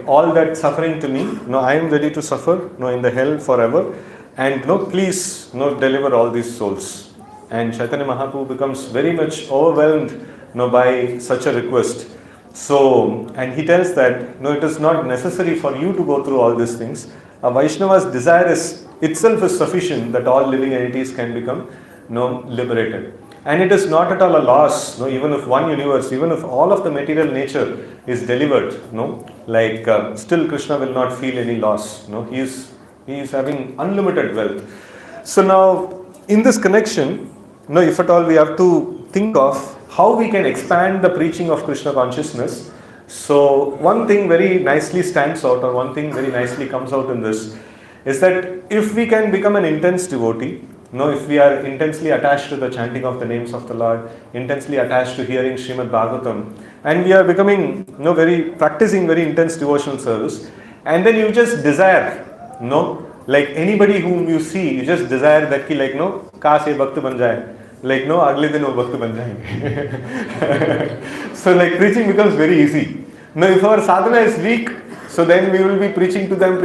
all that suffering to me. I am ready to suffer in the hell forever, and please deliver all these souls. And Chaitanya Mahaprabhu becomes very much overwhelmed by such a request. So, and he tells that it is not necessary for you to go through all these things. A Vaishnava's desire itself is sufficient that all living entities can become liberated. And it is not at all a loss, even if one universe, even if all of the material nature is delivered, still Krishna will not feel any loss. He is having unlimited wealth. So now, in this connection, if at all we have to think of how we can expand the preaching of Krishna consciousness. So one thing very nicely stands out, or one thing very nicely comes out in this, is that if we can become an intense devotee, if we are intensely attached to the chanting of the names of the Lord, intensely attached to hearing Srimad Bhagavatam, and we are becoming, practicing very intense devotional service, and then you just desire, anybody whom you see, you just desire that kaas ye bhakt ban jaye, agle din wo bhakt ban jayenge. So preaching becomes very easy. Now if our sadhana is weak, so then we will be preaching to them,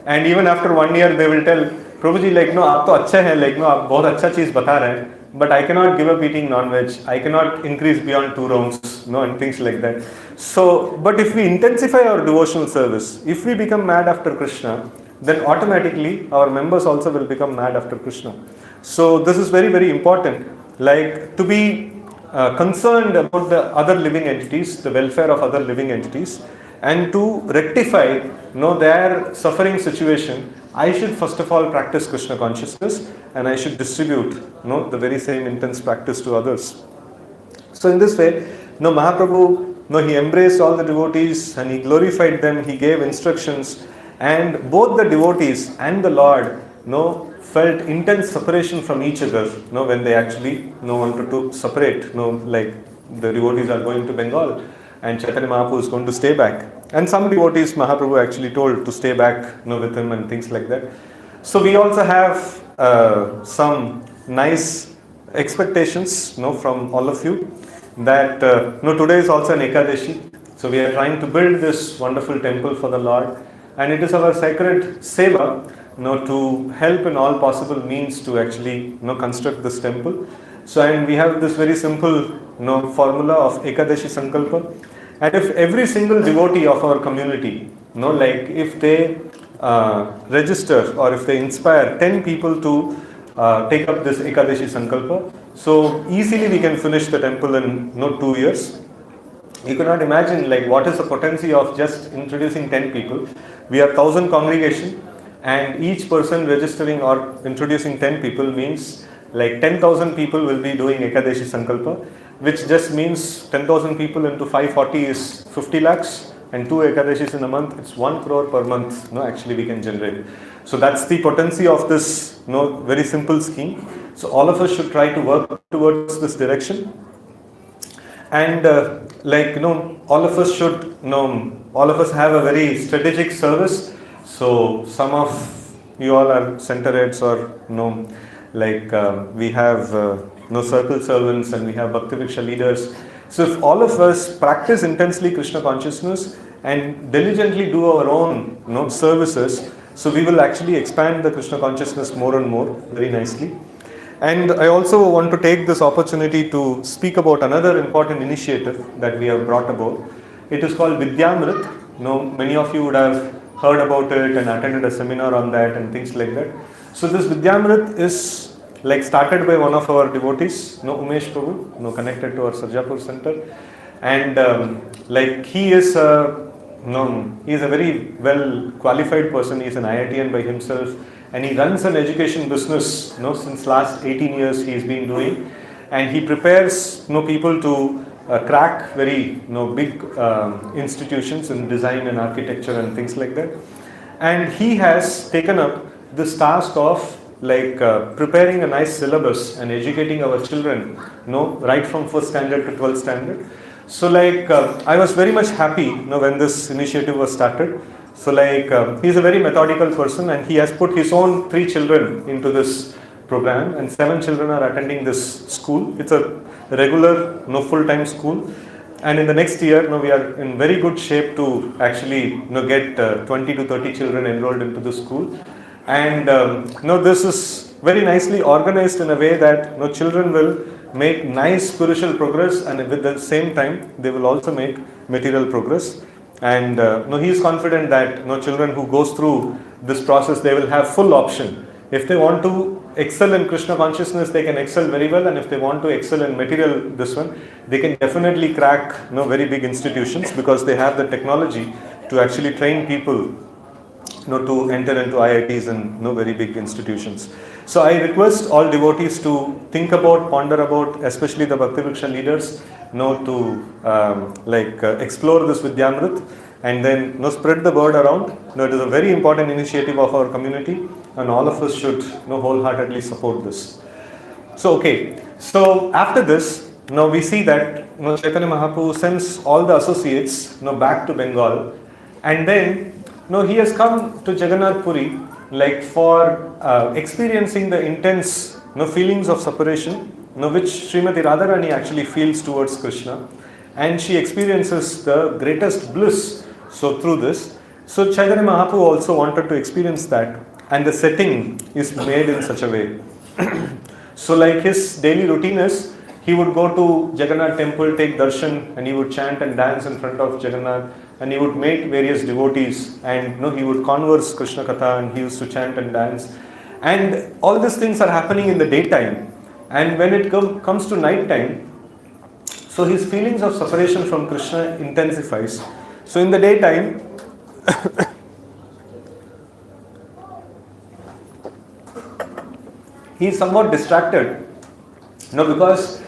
and even after 1 year they will tell, Prabhuji, आप तो अच्छे हैं, आप बहुत अच्छा चीज बता रहे हैं, but I cannot give up eating non-veg, I cannot increase beyond 2 rounds, and things like that. So, but if we intensify our devotional service, if we become mad after Krishna, then automatically our members also will become mad after Krishna. So this is very, very important, like to be concerned about the other living entities, the welfare of other living entities, and to rectify their suffering situation. I should first of all practice Krishna consciousness, and I should distribute the very same intense practice to others. So in this way, Mahaprabhu, he embraced all the devotees and he glorified them, he gave instructions, and both the devotees and the Lord felt intense separation from each other when they actually wanted to separate. Like the devotees are going to Bengal and Chaitanya Mahaprabhu is going to stay back. And some devotees Mahaprabhu actually told to stay back with him and things like that. So we also have some nice expectations from all of you that today is also an Ekadashi. So we are trying to build this wonderful temple for the Lord, and it is our sacred seva to help in all possible means to actually construct this temple. So, and we have this very simple formula of Ekadashi Sankalpa, and if every single devotee of our community like if they register or if they inspire 10 people to take up this Ekadashi Sankalpa, so easily we can finish the temple in 2 years. You cannot imagine like what is the potency of just introducing 10 people. We are 1,000 congregation, and each person registering or introducing 10 people means like 10,000 people will be doing Ekadashi Sankalpa, which just means 10,000 people into 540 is 50 lakhs, and 2 Ekadashis in a month, it's 1 crore per month actually we can generate. So that's the potency of this very simple scheme. So all of us should try to work towards this direction, and all of us should all of us have a very strategic service. So some of you all are center heads or we have circle servants and we have Bhakti Vriksha leaders. So if all of us practice intensely Krishna consciousness and diligently do our own services, so we will actually expand the Krishna consciousness more and more very nicely. And I also want to take this opportunity to speak about another important initiative that we have brought about. It is called Vidyamrit. Many of you would have heard about it and attended a seminar on that and things like that. So this Vidyamrit is like started by one of our devotees, Umesh Prabhu, connected to our Sarjapur center, and he is he is a very well qualified person. He is an IITian by himself, and he runs an education business since last 18 years he has been doing, and he prepares people to crack very big institutions in design and architecture and things like that. And he has taken up this task of preparing a nice syllabus and educating our children right from 1st standard to 12th standard. So I was very much happy when this initiative was started. So he's a very methodical person, and he has put his own 3 children into this program, and 7 children are attending this school. It's a regular full-time school, and in the next year we are in very good shape to actually get 20 to 30 children enrolled into the school. And this is very nicely organized in a way that children will make nice spiritual progress, and at the same time they will also make material progress. And he is confident that children who goes through this process, they will have full option. If they want to excel in Krishna consciousness, they can excel very well, and if they want to excel in material, they can definitely crack very big institutions, because they have the technology to actually train people to enter into IITs and very big institutions. So I request all devotees to think about, ponder about, especially the Bhakti Vriksha leaders, to explore this Vidyamrit, and then spread the word around. It is a very important initiative of our community, and all of us should wholeheartedly support this. So so after this, now we see that Chaitanya Mahaprabhu sends all the associates back to Bengal, and then he has come to Jagannath Puri for experiencing the intense feelings of separation which Srimati Radharani actually feels towards Krishna, and she experiences the greatest bliss through this. So Chaitanya Mahaprabhu also wanted to experience that, and the setting is made in such a way. So his daily routine is, he would go to Jagannath temple, take darshan, and he would chant and dance in front of Jagannath, and he would meet various devotees, and he would converse Krishna Katha, and he used to chant and dance. And all these things are happening in the daytime. And when it comes to night time, so his feelings of separation from Krishna intensifies. So in the daytime, he is somewhat distracted. Because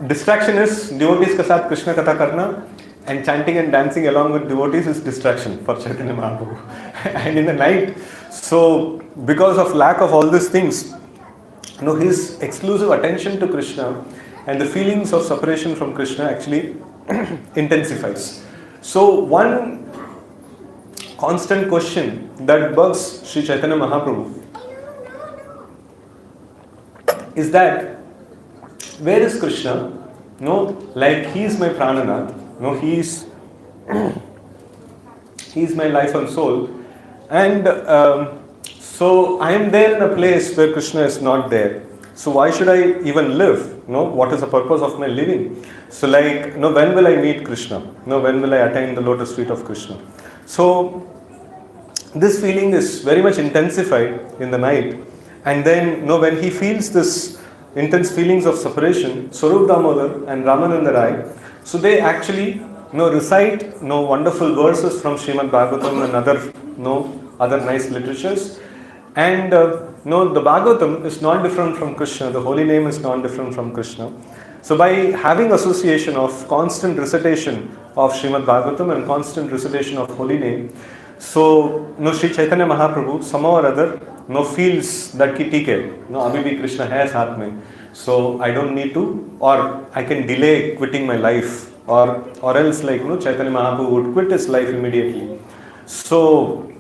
distraction is devotees ke saath Krishna Katha karna, and chanting and dancing along with devotees is distraction for Chaitanya Mahaprabhu. And in the night, so because of lack of all these things, his exclusive attention to Krishna and the feelings of separation from Krishna actually intensifies. So one constant question that bugs Sri Chaitanya Mahaprabhu is that, where is Krishna? Like he is my Prananath. He is my life and soul. And so I am there in a place where Krishna is not there. So why should I even live? What is the purpose of my living? So when will I meet Krishna? When will I attain the lotus feet of Krishna? So this feeling is very much intensified in the night. And then when he feels this intense feelings of separation, Swarup Damodar and Ramananda Rai, so they actually recite wonderful verses from Srimad Bhagavatam and other nice literatures. And the Bhagavatam is not different from Krishna, the holy name is not different from Krishna. So by having association of constant recitation of Srimad Bhagavatam and constant recitation of holy name, so Sri Chaitanya Mahaprabhu somehow or other feels that ki theek hai, abhi bhi Krishna hai saath mein, so I don't need to, or I can delay quitting my life, or else Chaitanya Mahaprabhu would quit his life immediately. So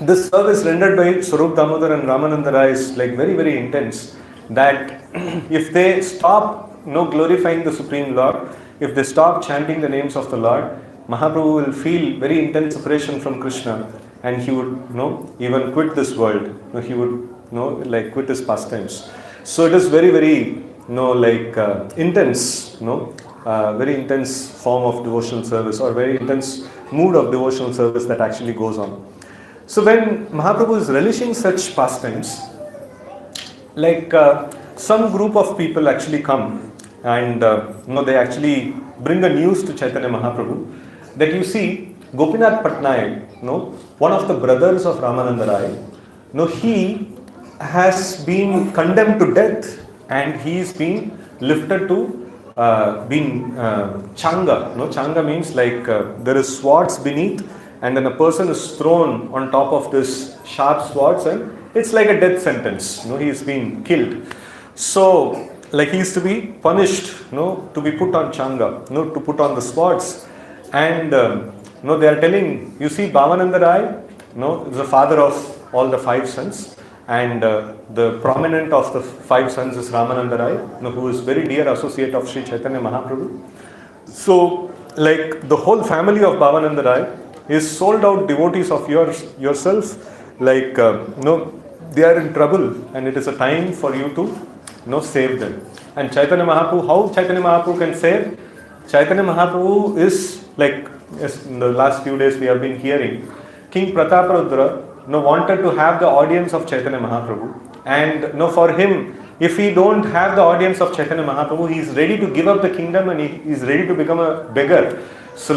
this service rendered by Swarup Damodar and Ramananda Rai is very, very intense, that if they stop glorifying the Supreme Lord, if they stop chanting the names of the Lord, Mahaprabhu will feel very intense separation from Krishna, and he would even quit this world. He would quit his pastimes. So it is very, very intense, very intense form of devotional service, or very intense mood of devotional service that actually goes on. So when Mahaprabhu is relishing such pastimes, some group of people actually come, and they actually bring the news to Chaitanya Mahaprabhu that you see Gopinath Patnaik, one of the brothers of Ramananda Rai, he has been condemned to death, and he is being lifted to being Changa. Changa means there is swords beneath, and then a person is thrown on top of this sharp swords, and it's like a death sentence. He is being killed. So he is to be punished, to be put on Changa, to put on the swords. And they are telling, you see, Bhavananda Rai, is the father of all the 5 sons, and the prominent of the 5 sons is Ramananda Rai, who is very dear associate of Sri Chaitanya Mahaprabhu. So the whole family of Bhavananda Rai is sold out devotees of yourself. They are in trouble, and it is a time for you to save them. And Chaitanya Mahaprabhu, how Chaitanya Mahaprabhu can save? Chaitanya Mahaprabhu is as in the last few days we have been hearing, King Prataparudra wanted to have the audience of Chaitanya Mahaprabhu, and for him, if he don't have the audience of Chaitanya Mahaprabhu, he is ready to give up the kingdom, and he is ready to become a beggar. So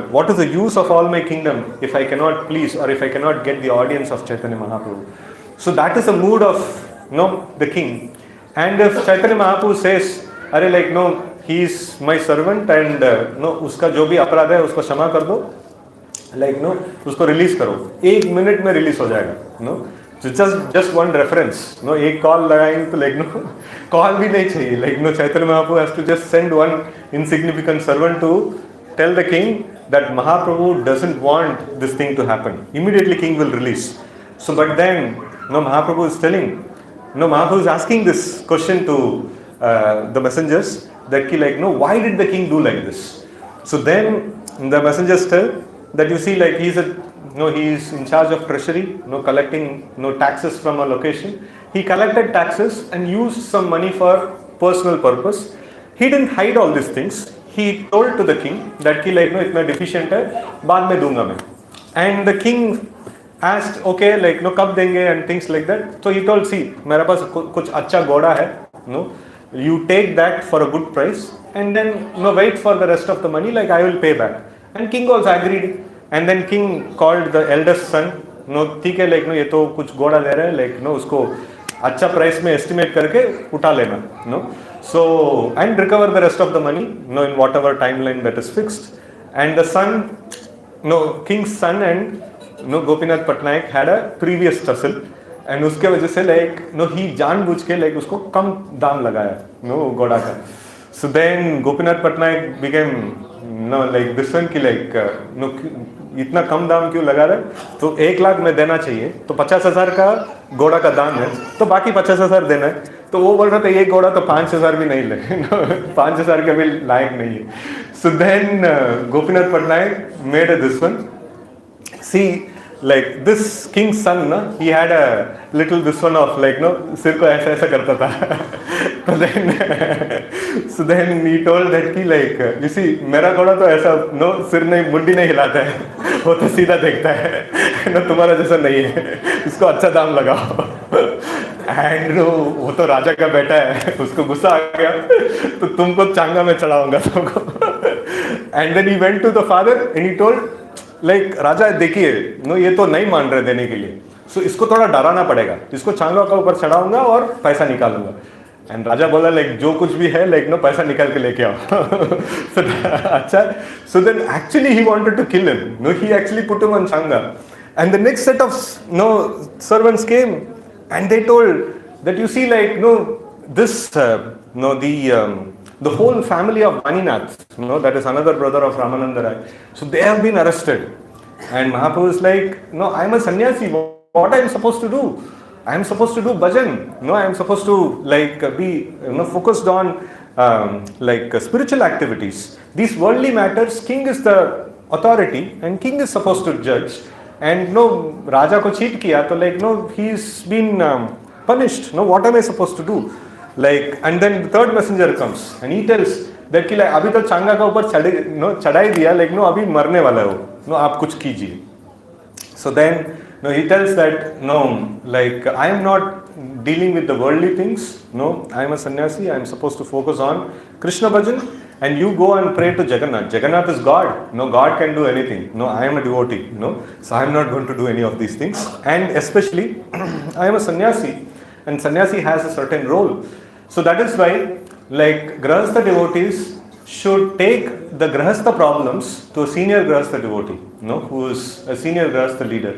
what is the use of all my kingdom if I cannot please, or if I cannot get the audience of Chaitanya Mahaprabhu? So that is the mood of the king. And if Chaitanya Mahaprabhu says, no, he is my servant, and uska jo bhi aparadh hai usko क्षमा कर दो, उसको release करो, 1 minute में release हो जाएगा. So just one reference, एक call लगाएंगे तो call भी नहीं चाहिए. Chaitanya Mahaprabhu has to just send one insignificant servant to tell the king that Mahaprabhu doesn't want this thing to happen. Immediately king will release. So but then Mahaprabhu is telling, Mahaprabhu is asking this question to the messengers, that why did the king do like this? So then the messengers tell that you see he is in charge of treasury, collecting taxes from a location. He collected taxes and used some money for personal purpose. He didn't hide all these things. He told to the king that कि like no इतना deficient है, बाद में दूंगा मैं. And the king asked, okay, like no कब देंगे and things like that. So he told, see, मेरे पास कुछ अच्छा घोड़ा है, no, you take that for a good price and then no wait for the rest of the money, like I will pay back. And king also agreed. And then king called the eldest son, no ठीक है like no ये तो कुछ घोड़ा ले रहा है, like no उसको अच्छा प्राइस में estimate करके उठा लेना, no. So and recover the rest of the money, no, in whatever timeline that is fixed. And the son, no, king's son and no Gopinath Patnaik had a previous tussle, and उसके वजह से like no he जानबूझ के like उसको कम दाम लगाया, no घोड़ा का. So then Gopinath Patnaik became no like this one कि like no इतना कम दाम क्यों लगा रहा है, तो 1 लाख में देना चाहिए, तो 50,000 का घोड़ा का दाम है, तो बाकी 50,000 देना है. तो वो बोल रहा था ये घोड़ा तो 5,000 भी नहीं ले, 5,000 के भी लायक नहीं है. So then Gopinath Patnaik made this one. See, like this king's son, na, he had a little this one of like no सिर को ऐसा ऐसा करता था. So then he told that कि like you see मेरा घोड़ा तो ऐसा no सिर नहीं मुंडी नहीं हिलाता है, वो तो सीधा देखता है, ना तुम्हारा जैसा नहीं है, इसको अच्छा दाम लगाओ. And वो तो राजा का बेटा है, उसको गुस्सा आ गया, तो तुमको चांगा में चढ़ाऊंगा तुमको. And then he went to the father and he told like राजा देखिए नो ये तो नहीं मान रहे देने के लिए, सो इसको थोड़ा डराना पड़ेगा, इसको चांगा का ऊपर चढ़ाऊंगा और पैसा निकालूंगा. एंड राजा बोला लाइक जो कुछ भी है लाइक नो पैसा निकाल के लेके आओ. अच्छा, so then actually he wanted to kill him, no he actually put him on चांगा. And the next set of no servants came and they told that you see like no this no the whole family of Vaninath, no, that is another brother of Ramananda Rai, so they have been arrested. And Mahaprabhu is like, no, I am a sannyasi, what I am supposed to do? I am supposed to do bhajan, no, I am supposed to like be focused on like spiritual activities. These worldly matters, king is the authority and king is supposed to judge. And no, राजा को cheat किया तो like no, he's been punished. No, what am I supposed to do? Like, and then the third messenger comes and he tells that कि like अभी तो चांगा का ऊपर चढ़ाई दिया, like no अभी मरने वाला हो, no आप कुछ कीजिए. So then no he tells that no like I am not dealing with the worldly things. No, I am a sannyasi. I am supposed to focus on Krishna bhajan. And you go and pray to Jagannath. Jagannath is God. No, God can do anything. No, I am a devotee. No, so I am not going to do any of these things. And especially, I am a sannyasi, and sannyasi has a certain role. So that is why, like Grahastha devotees should take the Grahastha problems to a senior Grahastha devotee, no, who is a senior Grahastha leader.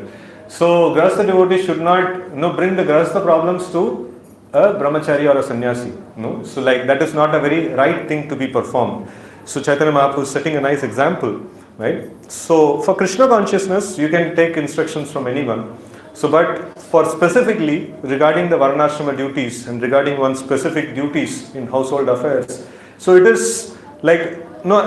So Grahastha devotees should not bring the Grahastha problems to a brahmachari or a sannyasi, no, so like that is not a very right thing to be performed. So Chaitanya Mahaprabhu is setting a nice example, right? So for Krishna consciousness you can take instructions from anyone, so but for specifically regarding the varnashrama duties and regarding one's specific duties in household affairs, so it is like no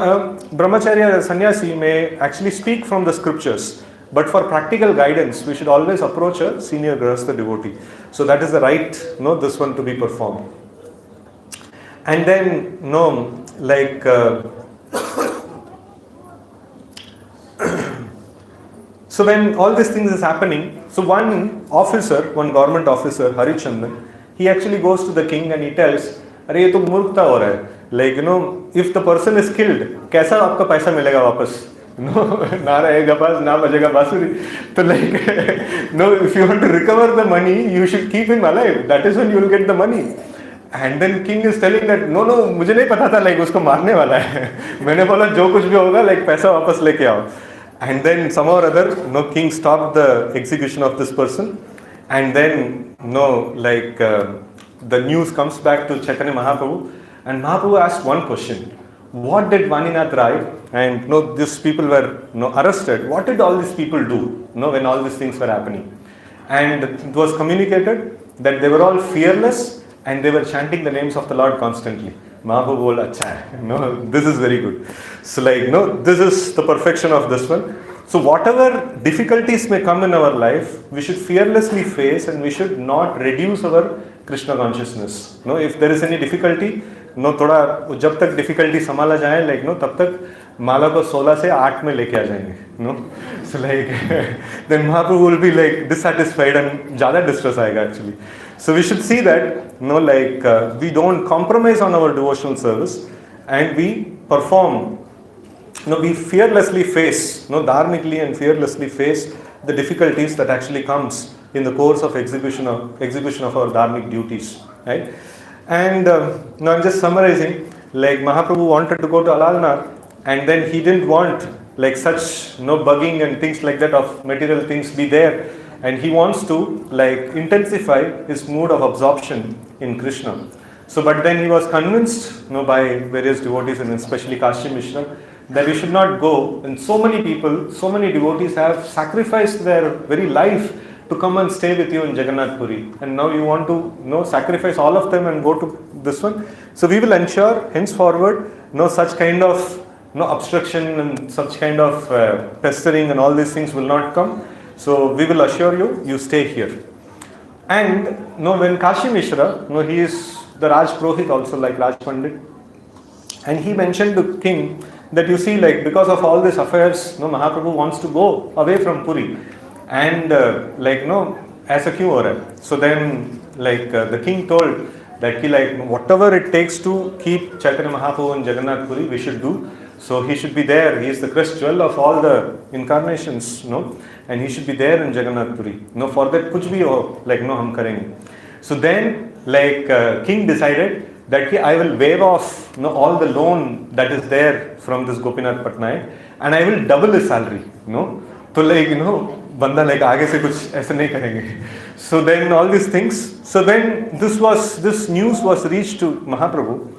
brahmachari or a sannyasi may actually speak from the scriptures, but for practical guidance we should always approach a senior grahastha devotee. So that is the right this one to be performed. And then like so when all these things is happening, so one government officer, Harichandran, he actually goes to the king and he tells, अरे ये तो मूर्खता हो रहा है, like if the person is killed, कैसा आपका पैसा मिलेगा वापस? No, ना रहेगा बस, ना बजेगा बांसुरी. तो like no, if you want to recover the money, you should keep him alive. That is when you will get the money. And then king is telling that no, मुझे नहीं पता था like उसको मारने वाला है. मैंने बोला जो कुछ भी होगा like पैसा वापस लेके आओ. And then somehow or other, king stopped the execution of this person. And then like the news comes back to Chaitanya Mahaprabhu, and Mahaprabhu asked one question: what did Vaninath Rai and these people were arrested? What did all these people do when all these things were happening? And it was communicated that they were all fearless and they were chanting the names of the Lord constantly. Mahaprabhu bola, acha hai. This is very good. So like this is the perfection of this one. So whatever difficulties may come in our life, we should fearlessly face and we should not reduce our Krishna consciousness. No, if there is any difficulty, no, थोड़ा जब तक difficulty संभाला जाए, like no, तब तक माला को 16 से 8 में लेके आ जाएंगे. No, so like then Mahaprabhu will be like dissatisfied and ज़्यादा distress आएगा actually. So we should see that, no, like we don't compromise on our devotional service and we perform. No, we fearlessly face, no, dharmically and fearlessly face the difficulties that actually comes in the course of execution of our dharmic duties, right? And now I'm just summarizing. Like Mahaprabhu wanted to go to Alalnar, and then he didn't want like such no bugging and things like that of material things be there, and he wants to like intensify his mood of absorption in Krishna. So, but then he was convinced, by various devotees and especially Kashi Mishra, that we should not go. And so many people, so many devotees have sacrificed their very life to come and stay with you in Jagannath Puri. And now you want to sacrifice all of them and go to this one. So we will ensure henceforward no such kind of obstruction and such kind of pestering and all these things will not come. So we will assure you, you stay here. And when Kashi Mishra, he is the Raj Purohit also like Raj Pandit. And he mentioned to king that you see, like because of all these affairs, Mahaprabhu wants to go away from Puri, and as a cure. So then, the king told that whatever it takes to keep Chaitanya Mahaprabhu in Jagannath Puri, we should do. So he should be there. He is the crest jewel of all the incarnations, and he should be there in Jagannath Puri. For that, kuch bhi ho, hum karenge. So then, king decided that I will waive off all the loan that is there from this Gopinath Patnaik, and I will double his salary. So banda आगे से कुछ ऐसे नहीं करेंगे. So then all these things. So then this news was reached to Mahaprabhu.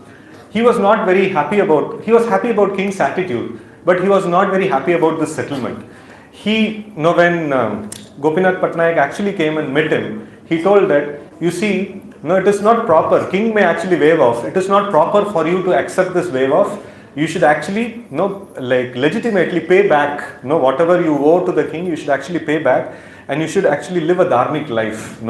He was not very happy about. He was happy about king's attitude, but he was not very happy about this settlement. When Gopinath Patnaik actually came and met him, he told that you see. No, it is not proper. King may actually waive off. It is not proper for you to accept this waive off. You should actually, legitimately pay back, whatever you owe to the king, you should actually pay back, and you should actually live a dharmic life,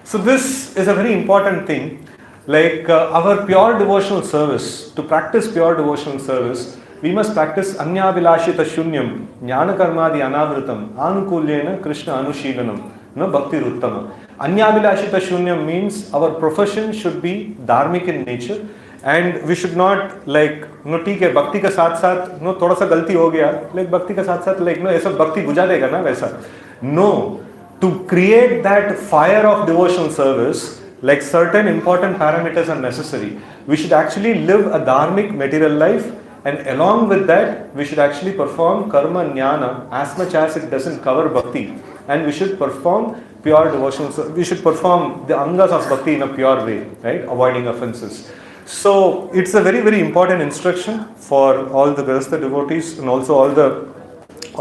So this is a very important thing. Our pure devotional service, to practice pure devotional service, we must practice anyavilashita shunyam, jnana karmadi anavritam, anukulyena Krishna anushilanam, bhakti ruttama. Anyavilashita shunyam means our profession should be dharmic in nature, and we should not ठीक है भक्ति के साथ साथ थोड़ा सा गलती हो गया भक्ति के साथ साथ ऐसा भक्ति बुझा देगा ना वैसा. No, to create that fire of devotional service, certain important parameters are necessary. We should actually live a dharmic material life, and along with that we should actually perform karma jnana as much as it doesn't cover bhakti, and we should perform pure devotional. We should perform the angas of bhakti in a pure way, right? Avoiding offenses. So it's a very, very important instruction for all the Grihastha devotees and also all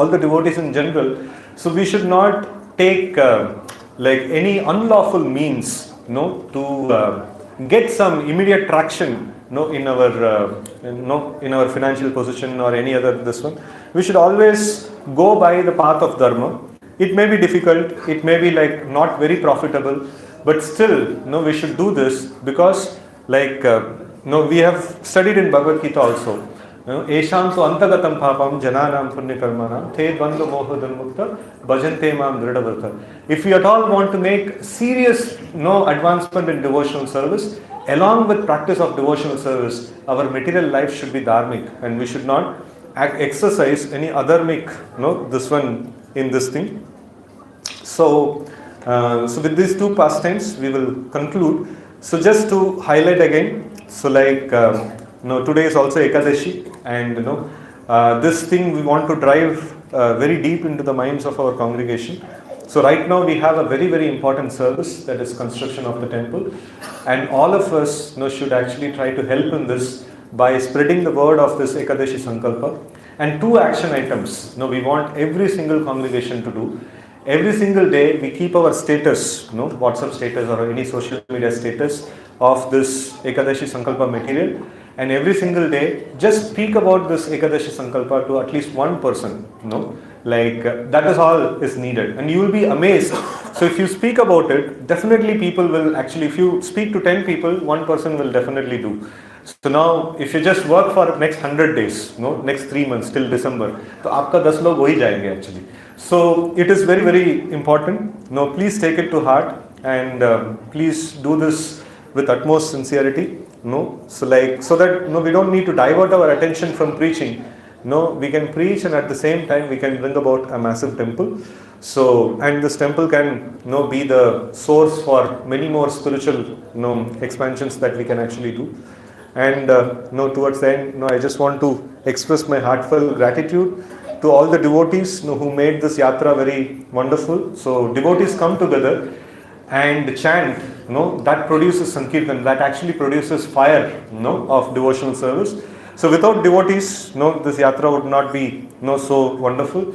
the devotees in general. So we should not take any unlawful means, to get some immediate traction, in our financial position or any other this one. We should always go by the path of dharma. It may be difficult, it may be not very profitable, but still, we should do this because we have studied in Bhagavad Gita also. Esham tu antagatam papam jananam punya karmanam te dvandva mohadan mukta bhajante mam dridhavrata. If we at all want to make serious advancement in devotional service, along with practice of devotional service, our material life should be dharmic, and we should not exercise any adharmic, this one in this thing. So with these two pastimes, we will conclude. So just to highlight again, so today is also Ekadashi, and this thing we want to drive very deep into the minds of our congregation. So right now we have a very, very important service, that is construction of the temple, and all of us should actually try to help in this by spreading the word of this Ekadashi Sankalpa. And two action items we want every single congregation to do. Every single day we keep our status, WhatsApp status or any social media status of this Ekadashi Sankalpa material, and every single day just speak about this Ekadashi Sankalpa to at least one person, That is all is needed, and you will be amazed. So if you speak about it, definitely people will actually, if you speak to 10 people, one person will definitely do. So now, if you just work for next 100 days, no, next 3 months till December, तो आपका 10 लोग हो ही जाएंगे actually. So it is very very important. No, please take it to heart, and please do this with utmost sincerity. No, so so that we don't need to divert our attention from preaching. No, we can preach, and at the same time we can bring about a massive temple. So, and this temple can be the source for many more spiritual expansions that we can actually do. And towards the end, I just want to express my heartfelt gratitude to all the devotees who made this yatra very wonderful. So devotees come together and chant, that produces Sankirtan, that actually produces fire, of devotional service. So without devotees, this yatra would not be, so wonderful.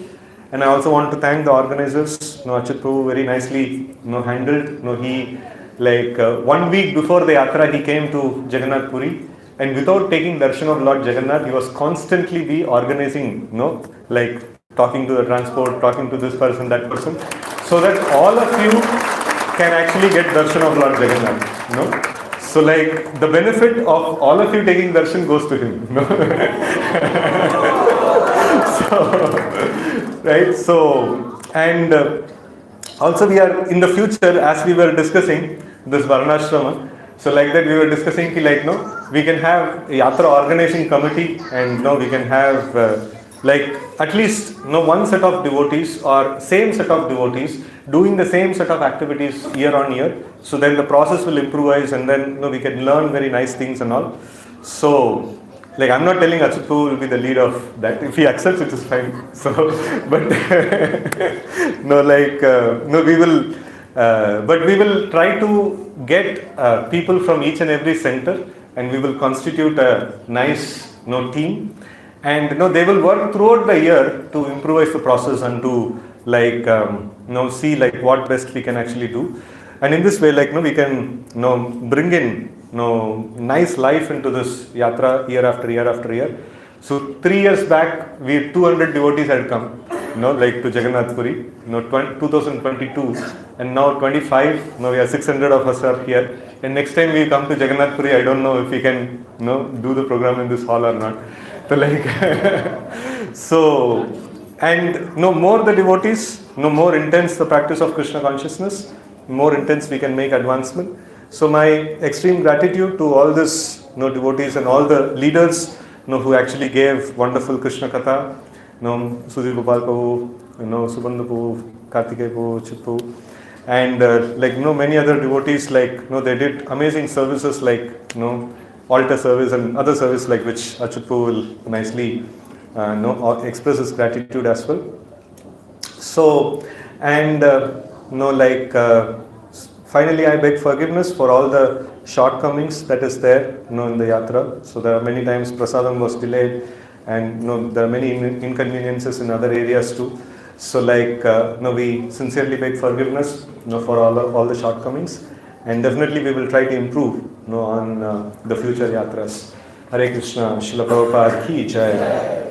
And I also want to thank the organizers. Achyut Prabhu very nicely, handled. He 1 week before the yatra, he came to Jagannath Puri, and without taking darshan of Lord Jagannath, he was constantly be organizing, talking to the transport, talking to this person, that person, so that all of you can actually get darshan of Lord Jagannath. So the benefit of all of you taking darshan goes to him. Right? So, and also we are in the future, as we were discussing this Varnashrama, so that we were discussing we can have a yatra organizing committee, and we can have at least one set of devotees or same set of devotees doing the same set of activities year on year. So then the process will improvise, and then we can learn very nice things and all. So I'm not telling Achyut Prabhu will be the lead of that. If he accepts, it is fine. So, but we will. But we will try to get people from each and every center, and we will constitute a nice team, and they will work throughout the year to improvise the process and to see what best we can actually do. And in this way, we can bring in nice life into this yatra year after year after year. So 3 years back, 200 devotees had come, to Jagannath Puri, 2022, and now 25, we are 600 of us are here. And next time we come to Jagannath Puri, I don't know if we can, do the program in this hall or not. So so, and more the devotees, more intense the practice of Krishna consciousness, more intense we can make advancement. So my extreme gratitude to all this devotees and all the leaders who actually gave wonderful Krishna Katha, Sudhir Gopal Prabhu, Subandhu Prabhu, Kartikeya Prabhu, Achyut Prabhu, and many other devotees, they did amazing services altar service and other service which Achyut Prabhu will nicely express his gratitude as well. So, and finally, I beg forgiveness for all the shortcomings that is there, in the yatra. So there are many times prasadam was delayed, and there are many inconveniences in other areas too. So we sincerely beg forgiveness, for all the shortcomings, and definitely we will try to improve, on the future yatras. Hare Krishna, Srila Prabhupada ki jai.